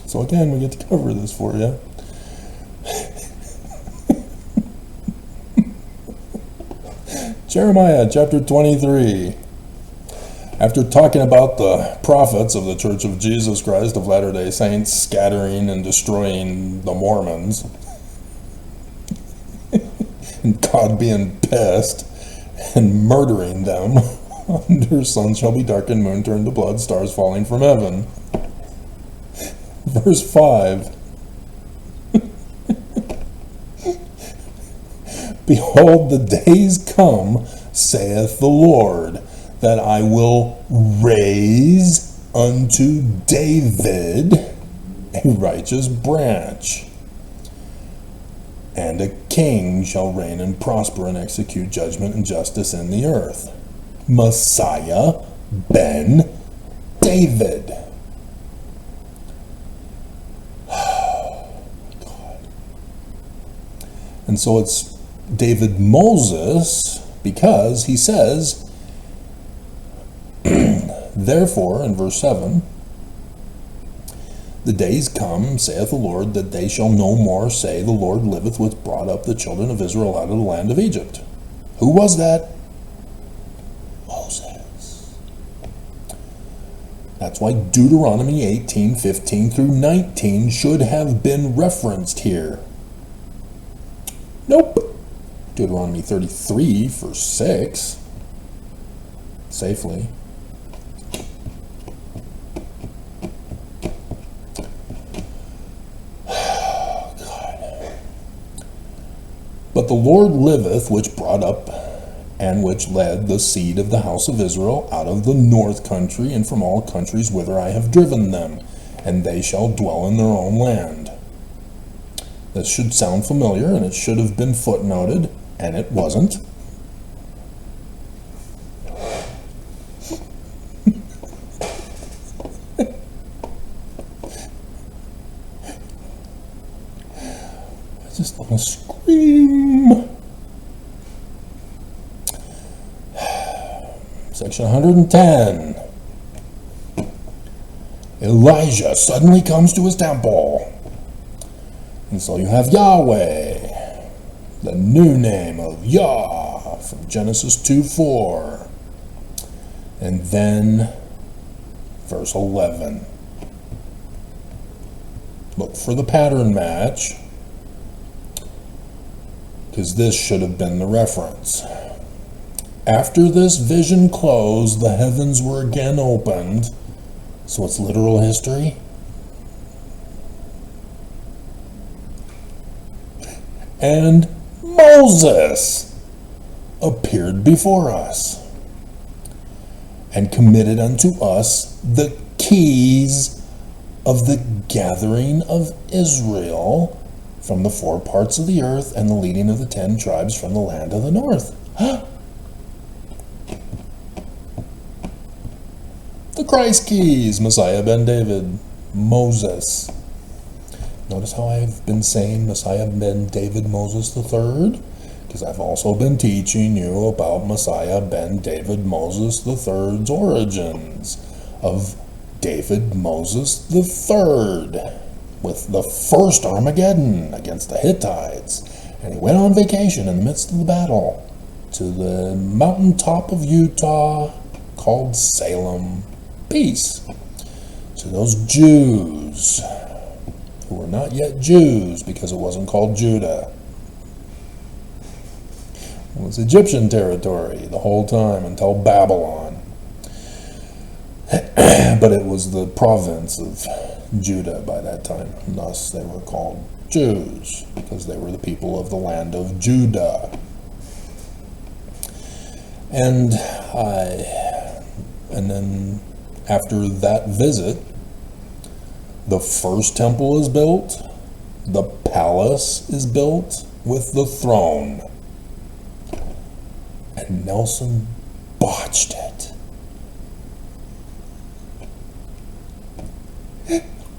So again, we get to cover this for you. Jeremiah chapter 23. After talking about the prophets of the Church of Jesus Christ of Latter-day Saints scattering and destroying the Mormons, and God being pissed and murdering them, under sun shall be darkened, moon turned to blood, stars falling from heaven. Verse 5. Behold, the days come, saith the Lord, that I will raise unto David a righteous branch, and a king shall reign and prosper and execute judgment and justice in the earth. Messiah ben David. God. And so it's David Moses, because he says, therefore, in verse 7, the days come, saith the Lord, that they shall no more say, the Lord liveth, which brought up the children of Israel out of the land of Egypt. Who was that? Moses. That's why Deuteronomy 18:15-19 should have been referenced here. Nope. Deuteronomy 33, verse 6. Safely. But the Lord liveth, which brought up and which led the seed of the house of Israel out of the north country and from all countries whither I have driven them, and they shall dwell in their own land. This should sound familiar, and it should have been footnoted, and it wasn't. I just want to scream. Section 110. Elijah suddenly comes to his temple. And so you have Yahweh, the new name of Yah, from Genesis 2:4. And then verse 11. Look for the pattern match, because this should have been the reference. After this vision closed, the heavens were again opened. So it's literal history. And Moses appeared before us and committed unto us the keys of the gathering of Israel from the 4 parts of the earth and the leading of the 10 tribes from the land of the north. The Christ keys, Messiah ben David, Moses. Notice how I've been saying Messiah ben David Moses III? Because I've also been teaching you about Messiah ben David Moses III's origins of David Moses III with the first Armageddon against the Hittites. And he went on vacation in the midst of the battle to the mountaintop of Utah called Salem. Peace to those Jews who were not yet Jews because it wasn't called Judah. It was Egyptian territory the whole time until Babylon. But it was the province of Judah by that time. And thus they were called Jews because they were the people of the land of Judah. And then after that visit, the first temple is built, the palace is built with the throne, and Nelson botched it.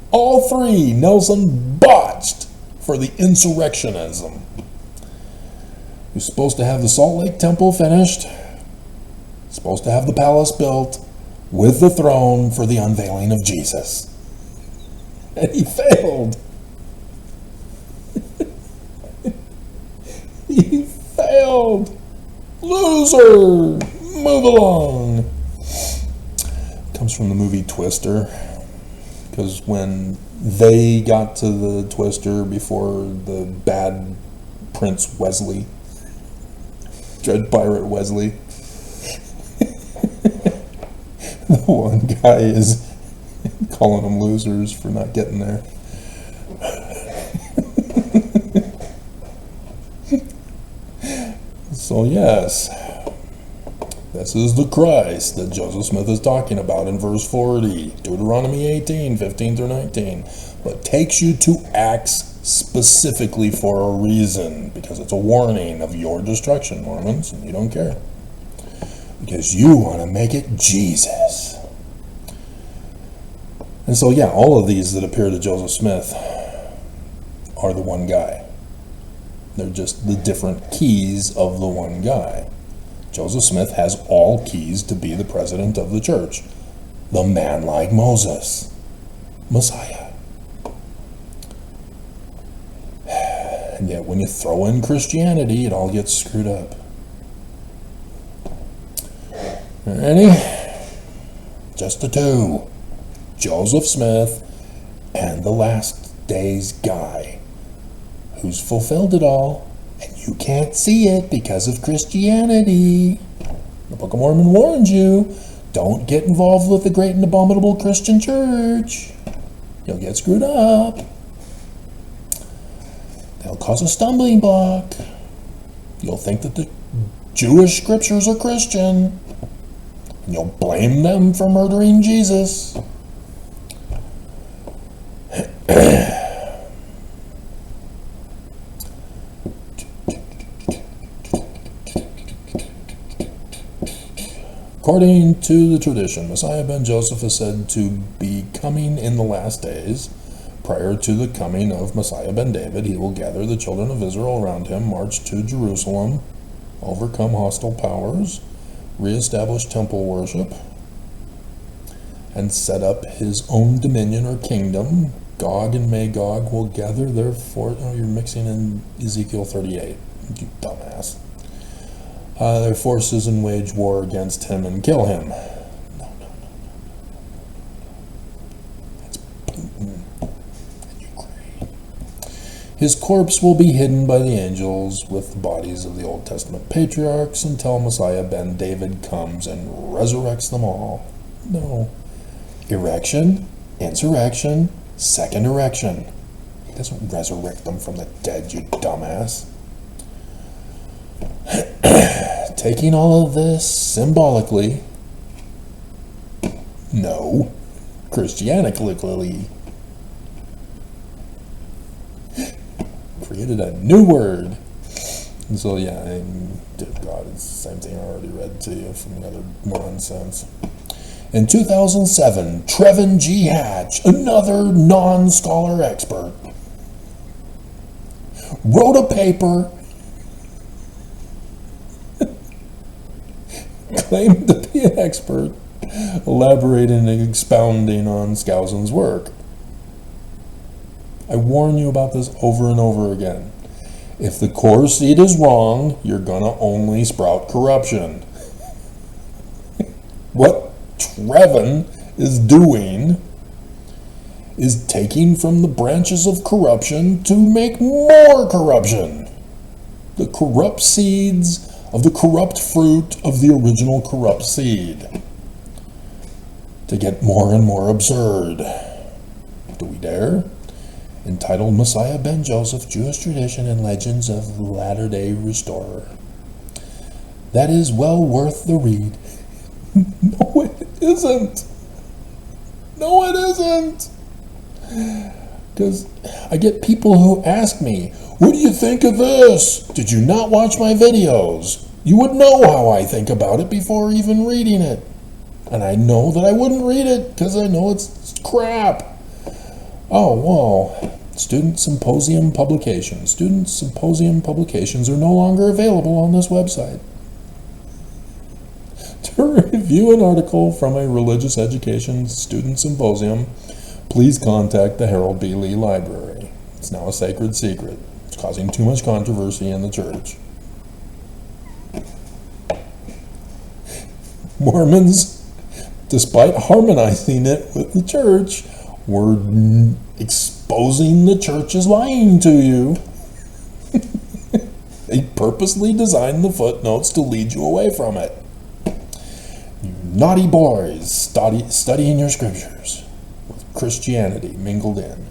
All 3 Nelson botched for the insurrectionism. You're supposed to have the Salt Lake Temple finished, supposed to have the palace built, with the throne for the unveiling of Jesus. And he failed. He failed. Loser! Move along. Comes from the movie Twister. Because when they got to the Twister before the bad Prince Wesley, Dread Pirate Wesley, the one guy is calling them losers for not getting there. So yes, this is the Christ that Joseph Smith is talking about in verse 40, Deuteronomy 18, 15 through 19, but takes you to Acts specifically for a reason, because it's a warning of your destruction, Mormons, and you don't care. Because you want to make it Jesus. And so, yeah, all of these that appear to Joseph Smith are the one guy. They're just the different keys of the one guy. Joseph Smith has all keys to be the president of the church. The man like Moses. Messiah. And yet when you throw in Christianity, it all gets screwed up. Ready? Just the 2. Joseph Smith and the last days guy who's fulfilled it all, and you can't see it because of Christianity. The Book of Mormon warns you, don't get involved with the great and abominable Christian church. You'll get screwed up. They'll cause a stumbling block. You'll think that the Jewish scriptures are Christian. And you'll blame them for murdering Jesus. According to the tradition, Messiah ben Joseph is said to be coming in the last days. Prior to the coming of Messiah ben David, he will gather the children of Israel around him, march to Jerusalem, overcome hostile powers, reestablish temple worship, and set up his own dominion or kingdom. Gog and Magog will gather their forces. Oh, you're mixing in Ezekiel 38, you dumbass. Their forces and wage war against him and kill him. No. That's Putin and Ukraine. His corpse will be hidden by the angels with the bodies of the Old Testament patriarchs until Messiah ben David comes and resurrects them all. No. Erection, insurrection, second erection. He doesn't resurrect them from the dead, you dumbass. Taking all of this symbolically, no, Christianically, created a new word. And so yeah, God, it's the same thing I already read to you from the other nonsense. In 2007, Trevin G. Hatch, another non-scholar expert, wrote a paper claimed to be an expert, elaborating and expounding on Skousen's work. I warn you about this over and over again. If the core seed is wrong, you're gonna only sprout corruption. What Trevin is doing is taking from the branches of corruption to make more corruption. The corrupt seeds of the corrupt fruit of the original corrupt seed, to get more and more absurd. Do we dare? Entitled Messiah ben Joseph, Jewish Tradition and Legends of the Latter-day Restorer. That is well worth the read. No, it isn't. No, it isn't. Because I get people who ask me, what do you think of this? Did you not watch my videos? You would know how I think about it before even reading it. And I know that I wouldn't read it because I know it's crap. Oh, well, Student Symposium publications. Student Symposium publications are no longer available on this website. To review an article from a religious education student symposium, please contact the Harold B. Lee Library. It's now a sacred secret. It's causing too much controversy in the church. Mormons, despite harmonizing it with the church, were exposing the church as lying to you. They purposely designed the footnotes to lead you away from it. You naughty boys studying your scriptures with Christianity mingled in.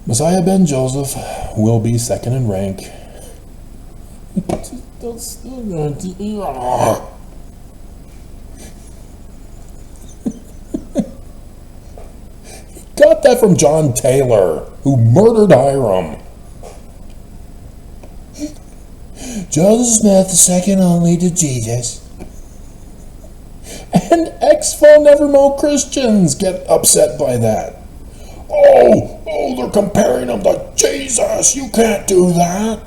Messiah ben Joseph will be second in rank. Got that from John Taylor, who murdered Hiram. Joseph Smith, second only to Jesus. And ex-fo Nevermo Christians get upset by that. Oh, they're comparing him to Jesus. You can't do that.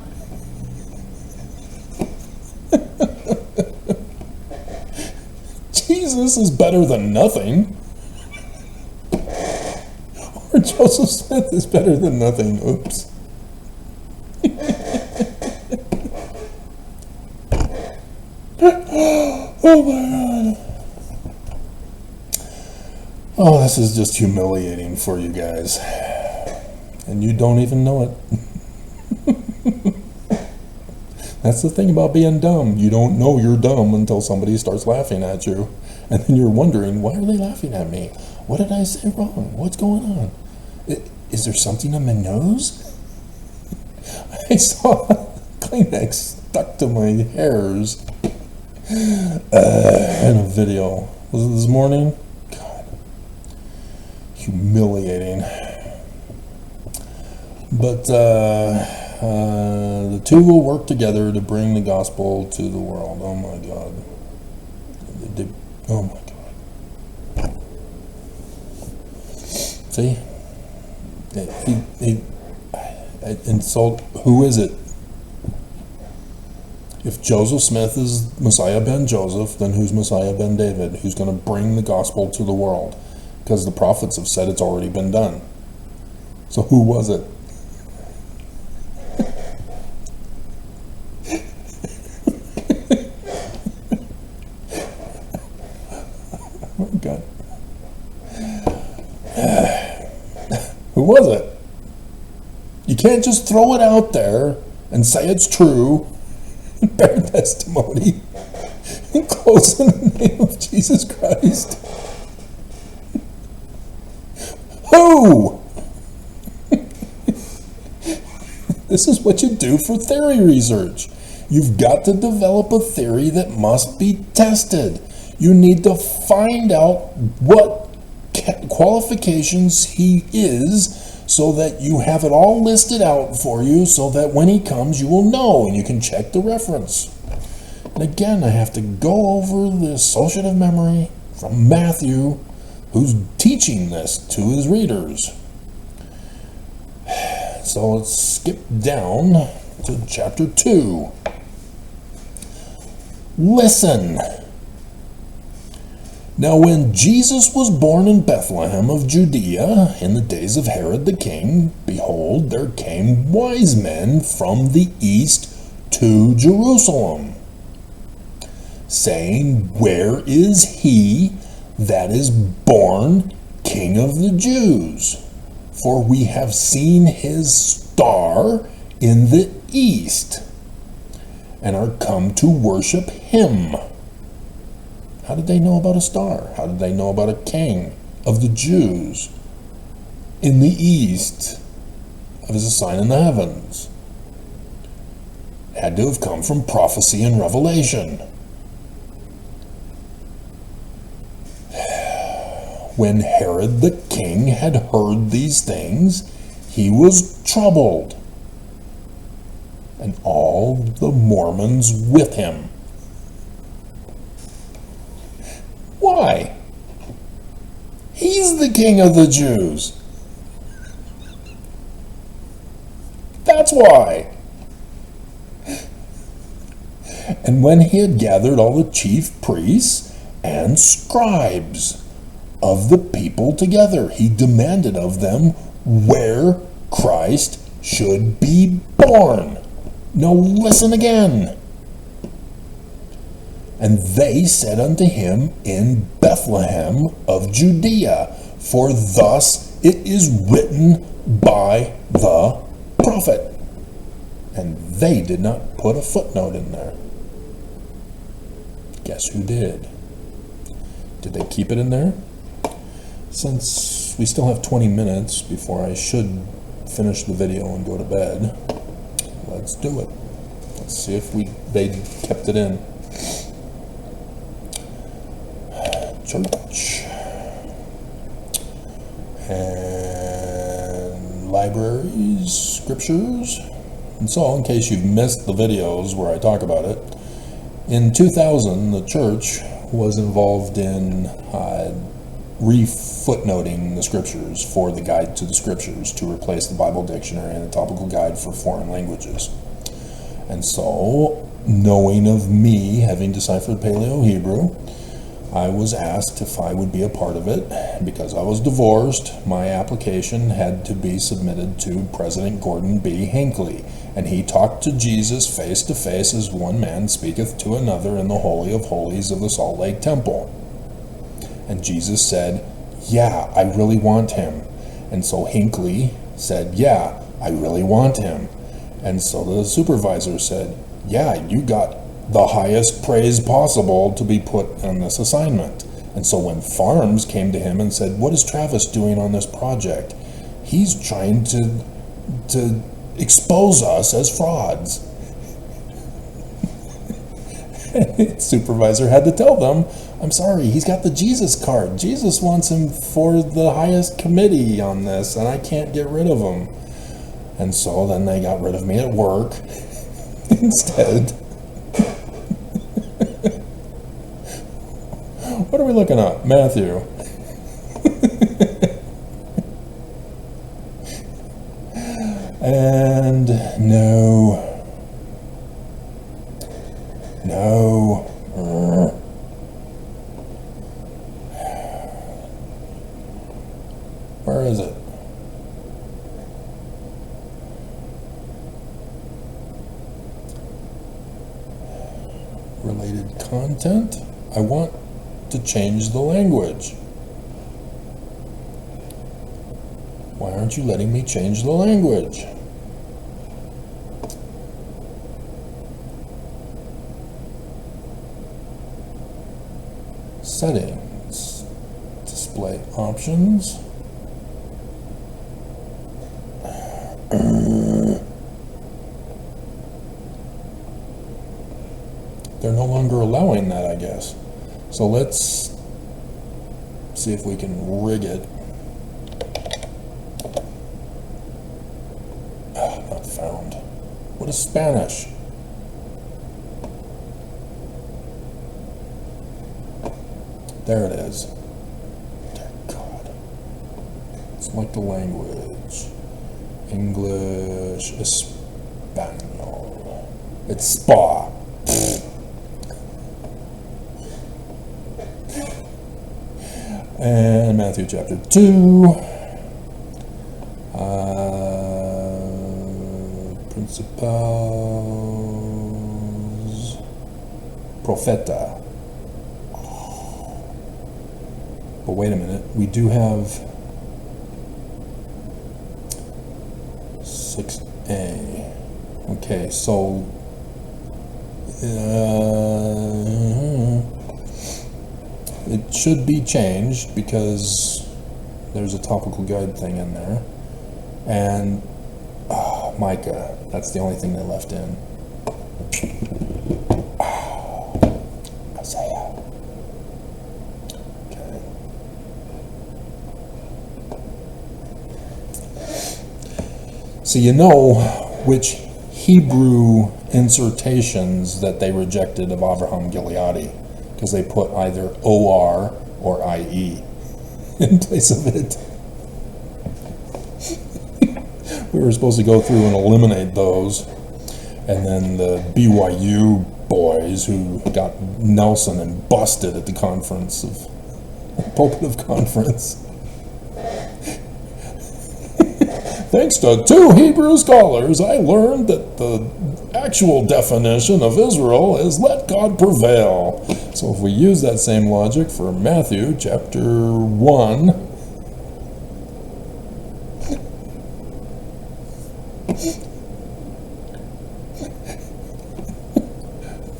Jesus is better than nothing. Or Joseph Smith is better than nothing. Oops. Oh my God. Oh, this is just humiliating for you guys. And you don't even know it. That's the thing about being dumb. You don't know you're dumb until somebody starts laughing at you. And then you're wondering, why are they laughing at me? What did I say wrong? What's going on? Is there something on my nose? I saw Kleenex stuck to my hairs in a video. Was it this morning? God. Humiliating. But the two will work together to bring the gospel to the world. Oh my God. Oh my God. See? And so, who is it? If Joseph Smith is Messiah ben Joseph, then who's Messiah ben David? Who's going to bring the gospel to the world? Because the prophets have said it's already been done. So who was it? Oh my God. Who was it? You can't just throw it out there and say it's true and bear testimony and close in the name of Jesus Christ. Who? This is what you do for theory research. You've got to develop a theory that must be tested. You need to find out what qualifications he is, so that you have it all listed out for you, so that when he comes you will know and you can check the reference. And again, I have to go over the associative memory from Matthew, who's teaching this to his readers. So let's skip down to chapter 2. Listen. Now when Jesus was born in Bethlehem of Judea, in the days of Herod the king, behold, there came wise men from the east to Jerusalem, saying, Where is he that is born King of the Jews? For we have seen his star in the east, and are come to worship him. How did they know about a star? How did they know about a king of the Jews in the east as a sign in the heavens? It had to have come from prophecy and revelation. When Herod the king had heard these things, he was troubled, and all the Mormons with him. Why? He's the king of the Jews. That's why. And when he had gathered all the chief priests and scribes of the people together, he demanded of them where Christ should be born. Now listen again. And they said unto him, In Bethlehem of Judea, for thus it is written by the prophet. And they did not put a footnote in there. Guess who did? Did they keep it in there? Since we still have 20 minutes before I should finish the video and go to bed, let's do it. Let's see if they kept it in. Church and libraries, scriptures. And so, in case you've missed the videos where I talk about it, in 2000 the church was involved in re-footnoting the scriptures for the Guide to the Scriptures to replace the Bible Dictionary and the Topical Guide for Foreign Languages. And so, knowing of me having deciphered Paleo-Hebrew, I was asked if I would be a part of it. Because I was divorced, my application had to be submitted to President Gordon B. Hinckley, and he talked to Jesus face to face as one man speaketh to another in the Holy of Holies of the Salt Lake Temple. And Jesus said, Yeah, I really want him. And so Hinckley said, Yeah, I really want him. And so the supervisor said, Yeah, you got the highest praise possible to be put on this assignment. And so when Farms came to him and said, What is Travis doing on this project? He's trying to expose us as frauds. Supervisor had to tell them, I'm sorry, he's got the Jesus card. Jesus wants him for the highest committee on this, and I can't get rid of him. And so then they got rid of me at work instead. What are we looking at? Matthew. And no. Where is it? Related content. I want to change the language. Why aren't you letting me change the language? Settings. Display options. They're no longer allowing that, I guess. So let's see if we can rig it. Not found. What is Spanish? There it is. Dear God. Select the language. English, Espanol. It's spa. And Matthew chapter 2. Principals. Profeta. But wait a minute, we do have 6a. Okay, so it should be changed because there's a topical guide thing in there. And Micah, that's the only thing they left in. Isaiah. Okay. So you know which Hebrew insertions that they rejected of Avraham Gileadi, because they put either OR or IE in place of it. We were supposed to go through and eliminate those, and then the BYU boys who got Nelson and busted at the conference of pulpit of conference. Thanks to 2 Hebrew scholars, I learned that the actual definition of Israel is let God prevail. So if we use that same logic for Matthew chapter 1,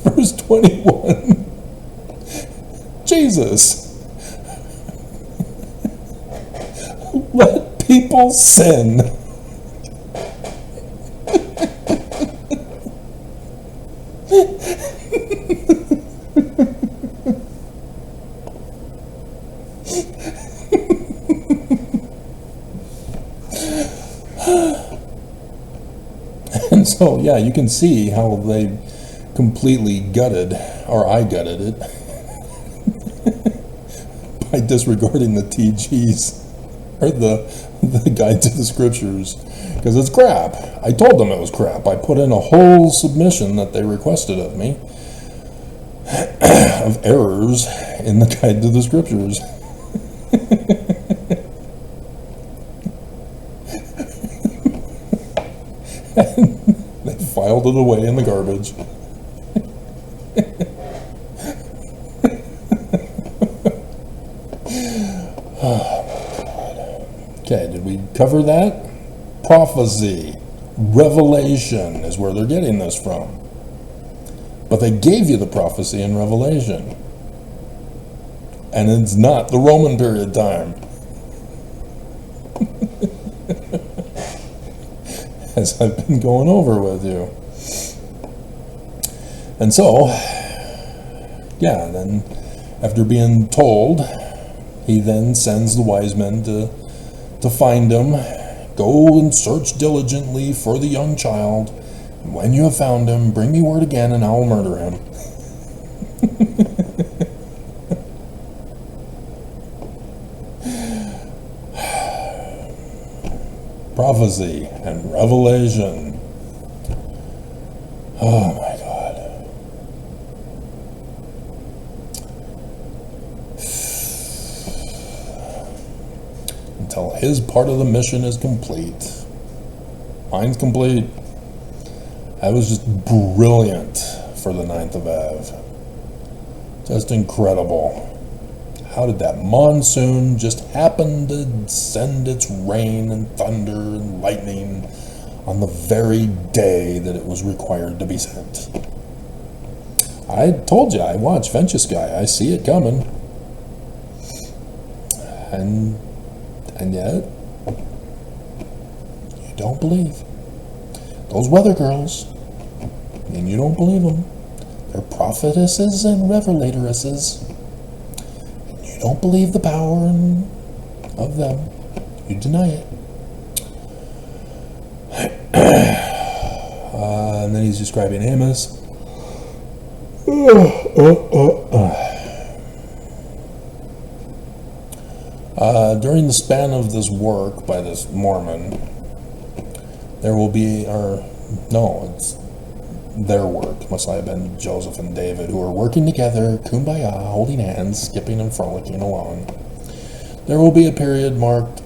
verse 21, Jesus, let people sin. And so, yeah, you can see how they completely gutted, or I gutted it, by disregarding the TGs, or the guide to the scriptures, because it's crap. I told them it was crap. I put in a whole submission that they requested of me, of errors in the guide to the scriptures. And they filed it away in the garbage. Okay, did we cover that? Prophecy, revelation is where they're getting this from. But they gave you the prophecy in Revelation. And it's not the Roman period time. As I've been going over with you. And so, Yeah, and then after being told, he then sends the wise men to find him. Go and search diligently for the young child. And when you have found him, bring me word again and I'll murder him. Prophecy and revelation. Oh my God. Until his part of the mission is complete. Mine's complete. That was just brilliant for the 9th of Av. Just incredible. How did that monsoon just happen to send its rain and thunder and lightning on the very day that it was required to be sent? I told you, I watch Venture Sky. I see it coming. And yet, you don't believe. Those weather girls, and you don't believe them. They're prophetesses and revelatoresses. You don't believe the power of them. You deny it. And then he's describing Amos. During the span of this work by this Mormon, there will be, it's their work, Messiah Ben Joseph and David, who are working together, kumbaya, holding hands, skipping and frolicking along. There will be a period marked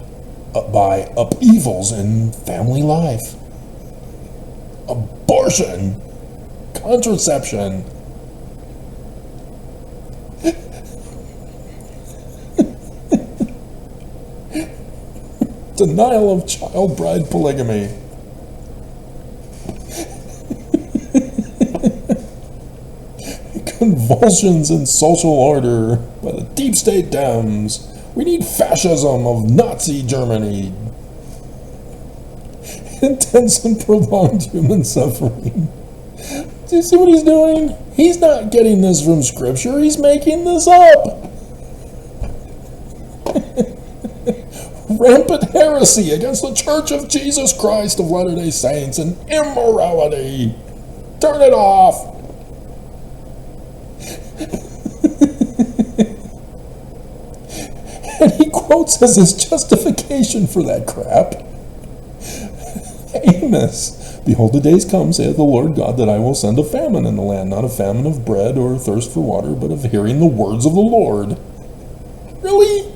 by upheavals in family life, abortion, contraception, denial of child bride polygamy, convulsions in social order by the deep state Dems. We need fascism of Nazi Germany. Intense and prolonged human suffering. Do you see what he's doing? He's not getting this from Scripture. He's making this up. Rampant heresy against the Church of Jesus Christ of Latter-day Saints and immorality. Turn it off. And he quotes as his justification for that crap, Amos, behold, the days come, saith the Lord God, that I will send a famine in the land, not a famine of bread or thirst for water, but of hearing the words of the Lord. Really?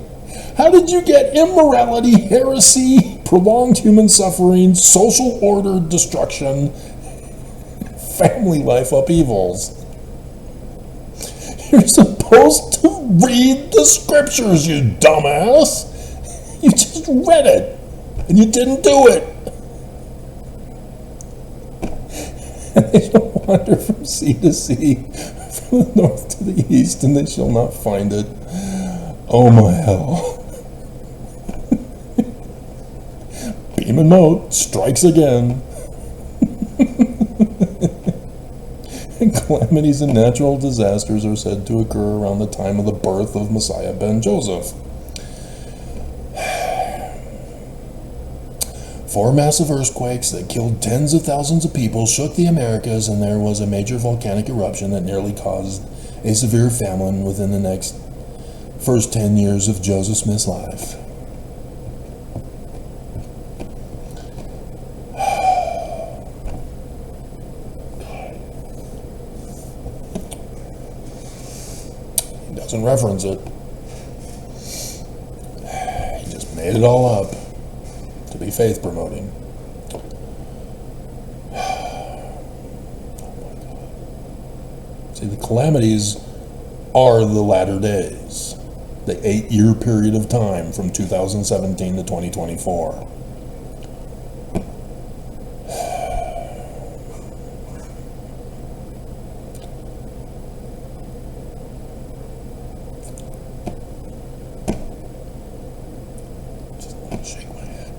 How did you get immorality, heresy, prolonged human suffering, social order destruction, family life upheavals? You're supposed to read the Scriptures, you dumbass. You just read it, and you didn't do it. And they shall wander from sea to sea, from the north to the east, and they shall not find it. Oh my hell. Beam and mote strikes again. And calamities and natural disasters are said to occur around the time of the birth of Messiah Ben Joseph. 4 massive earthquakes that killed tens of thousands of people shook the Americas, and there was a major volcanic eruption that nearly caused a severe famine within the first 10 years of Joseph Smith's life. Doesn't reference it. He just made it all up to be faith promoting. See, the calamities are the latter days, the 8-year period of time from 2017 to 2024. Shake my head.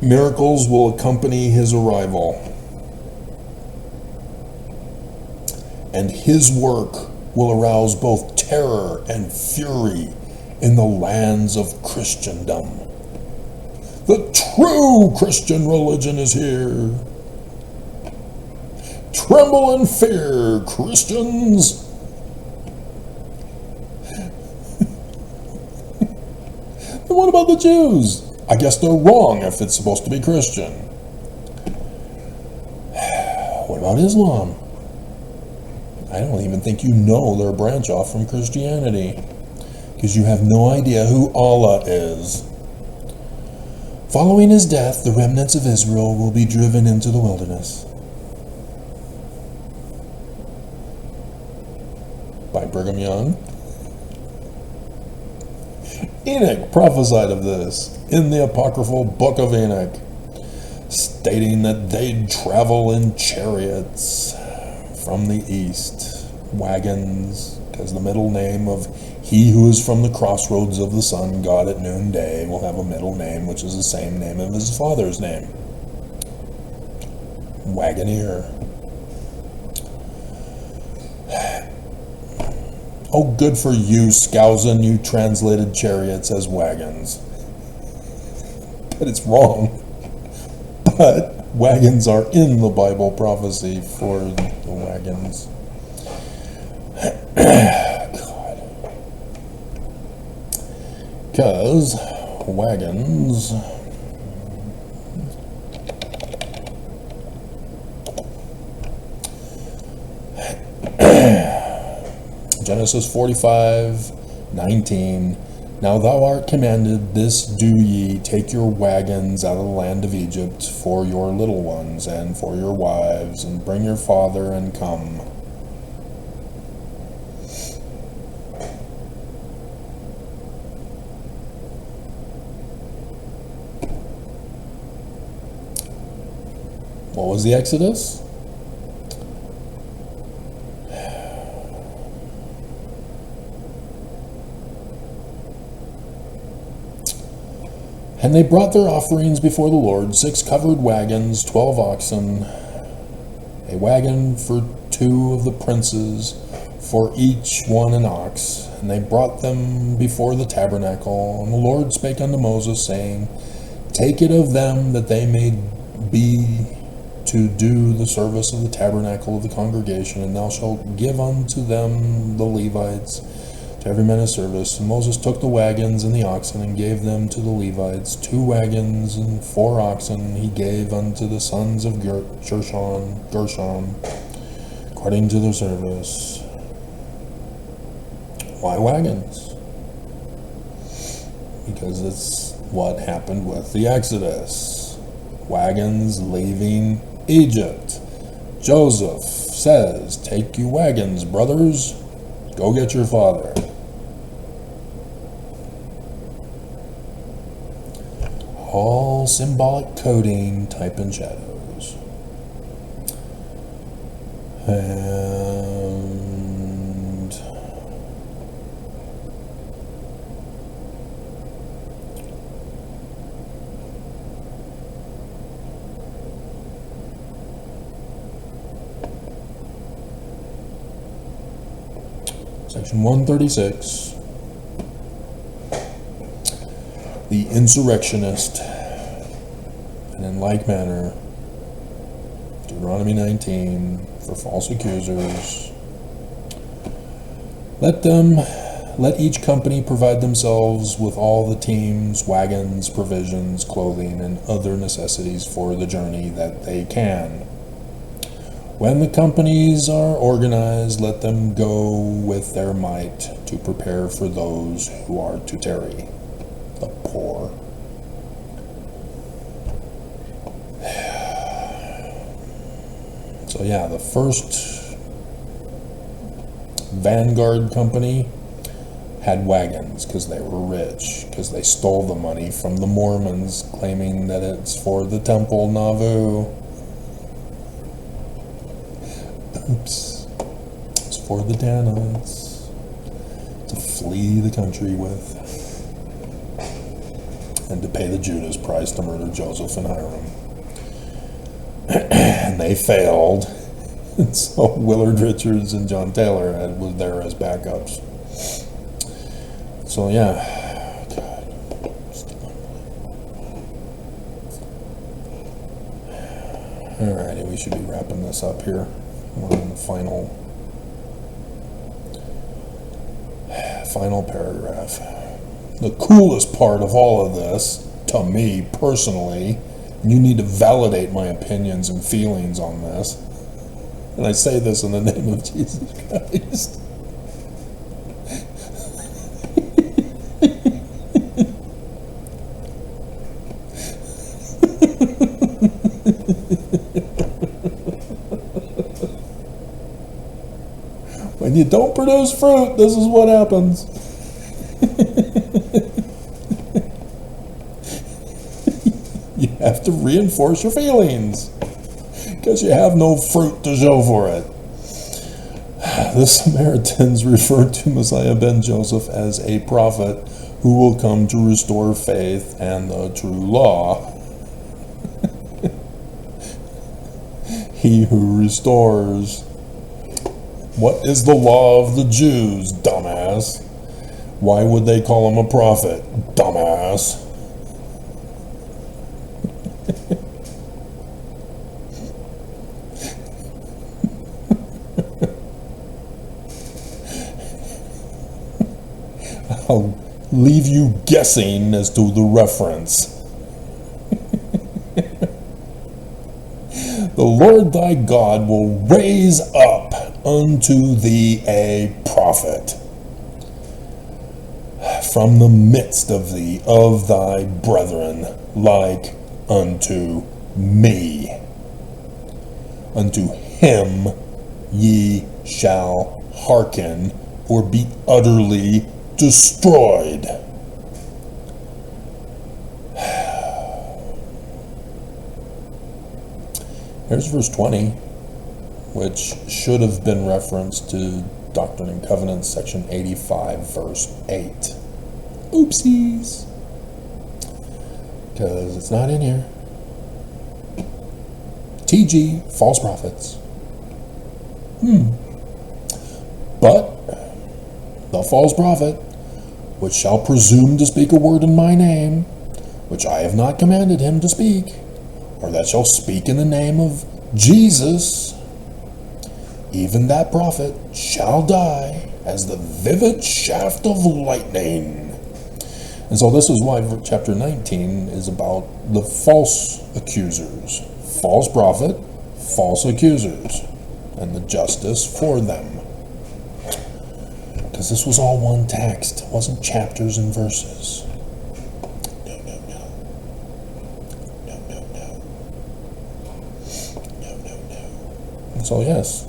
Miracles will accompany his arrival. and his work will arouse both terror and fury in the lands of Christendom. The true Christian religion is here. Tremble in fear, Christians. Then what about the Jews? I guess they're wrong if it's supposed to be Christian. What about Islam? I don't even think you know they're a branch off from Christianity, because you have no idea who Allah is. Following his death, the remnants of Israel will be driven into the wilderness. By Brigham Young. Enoch prophesied of this in the apocryphal Book of Enoch, stating that they'd travel in chariots from the east, wagons, because the middle name of he who is from the crossroads of the sun god at noonday will have a middle name, which is the same name of his father's name. Wagoneer. Oh, good for you, Skousen, you translated chariots as wagons. But it's wrong. But wagons are in the Bible prophecy for the wagons. God. Because wagons... Genesis 45:19. Now thou art commanded, this do ye, take your wagons out of the land of Egypt for your little ones and for your wives, and bring your father and come. What was the Exodus? And they brought their offerings before the Lord, 6 covered wagons, 12 oxen, a wagon for 2 of the princes, for each one an ox. And they brought them before the tabernacle. And the Lord spake unto Moses, saying, take it of them, that they may be to do the service of the tabernacle of the congregation, and thou shalt give unto them the Levites, to every man his service. And Moses took the wagons and the oxen, and gave them to the Levites. 2 wagons and 4 oxen he gave unto the sons of Gershon, according to their service. Why wagons? Because it's what happened with the Exodus. Wagons leaving Egypt. Joseph says, take you wagons, brothers, go get your father. All symbolic coding, type and shadows. And Section 136. The insurrectionist, and in like manner, Deuteronomy 19, for false accusers. Let each company provide themselves with all the teams, wagons, provisions, clothing, and other necessities for the journey that they can. When the companies are organized, let them go with their might to prepare for those who are to tarry. The poor. So yeah, the first Vanguard company had wagons because they were rich, because they stole the money from the Mormons, claiming that it's for the Temple Nauvoo. Oops. It's for the Danites to flee the country with, and to pay the Judas price to murder Joseph and Hiram. And they failed. And so Willard Richards and John Taylor was there as backups. So yeah. Alrighty, we should be wrapping this up here. We're on the final paragraph. The coolest part of all of this, to me personally, and you need to validate my opinions and feelings on this, and I say this in the name of Jesus Christ. When you don't produce fruit, this is what happens. You have to reinforce your feelings because you have no fruit to show for it. The Samaritans referred to Messiah ben Joseph as a prophet who will come to restore faith and the true law. He who restores. What is the law of the Jews, dumbass? Why would they call him a prophet, dumbass? I'll leave you guessing as to the reference. The Lord thy God will raise up unto thee a prophet from the midst of thee, of thy brethren, like unto me. Unto him ye shall hearken, or be utterly destroyed. Here's verse 20, which should have been referenced to Doctrine and Covenants, section 85, verse 8. Oopsies. Because it's not in here. TG, false prophets. But the false prophet, which shall presume to speak a word in my name, which I have not commanded him to speak, or that shall speak in the name of Jesus, even that prophet shall die as the vivid shaft of lightning. And so this is why chapter 19 is about the false accusers. False prophet, false accusers, and the justice for them. Because this was all one text. It wasn't chapters and verses. So yes,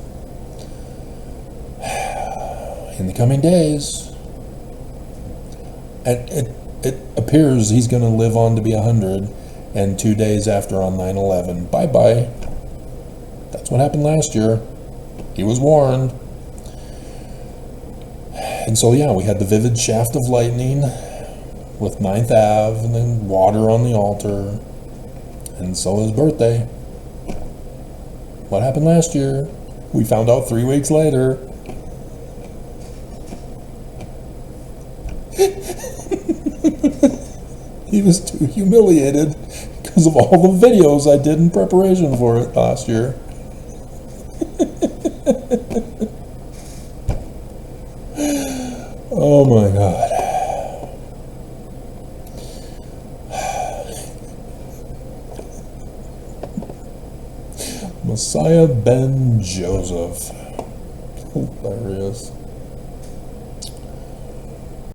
in the coming days, and it appears he's going to live on to be 100, and 2 days after on 9/11, bye-bye. That's what happened last year. He was warned. And so yeah, we had the vivid shaft of lightning with 9th Ave, and then water on the altar, and so his birthday. What happened last year? We found out 3 weeks later. He was too humiliated because of all the videos I did in preparation for it last year. Oh my God. Messiah ben Joseph. Hilarious.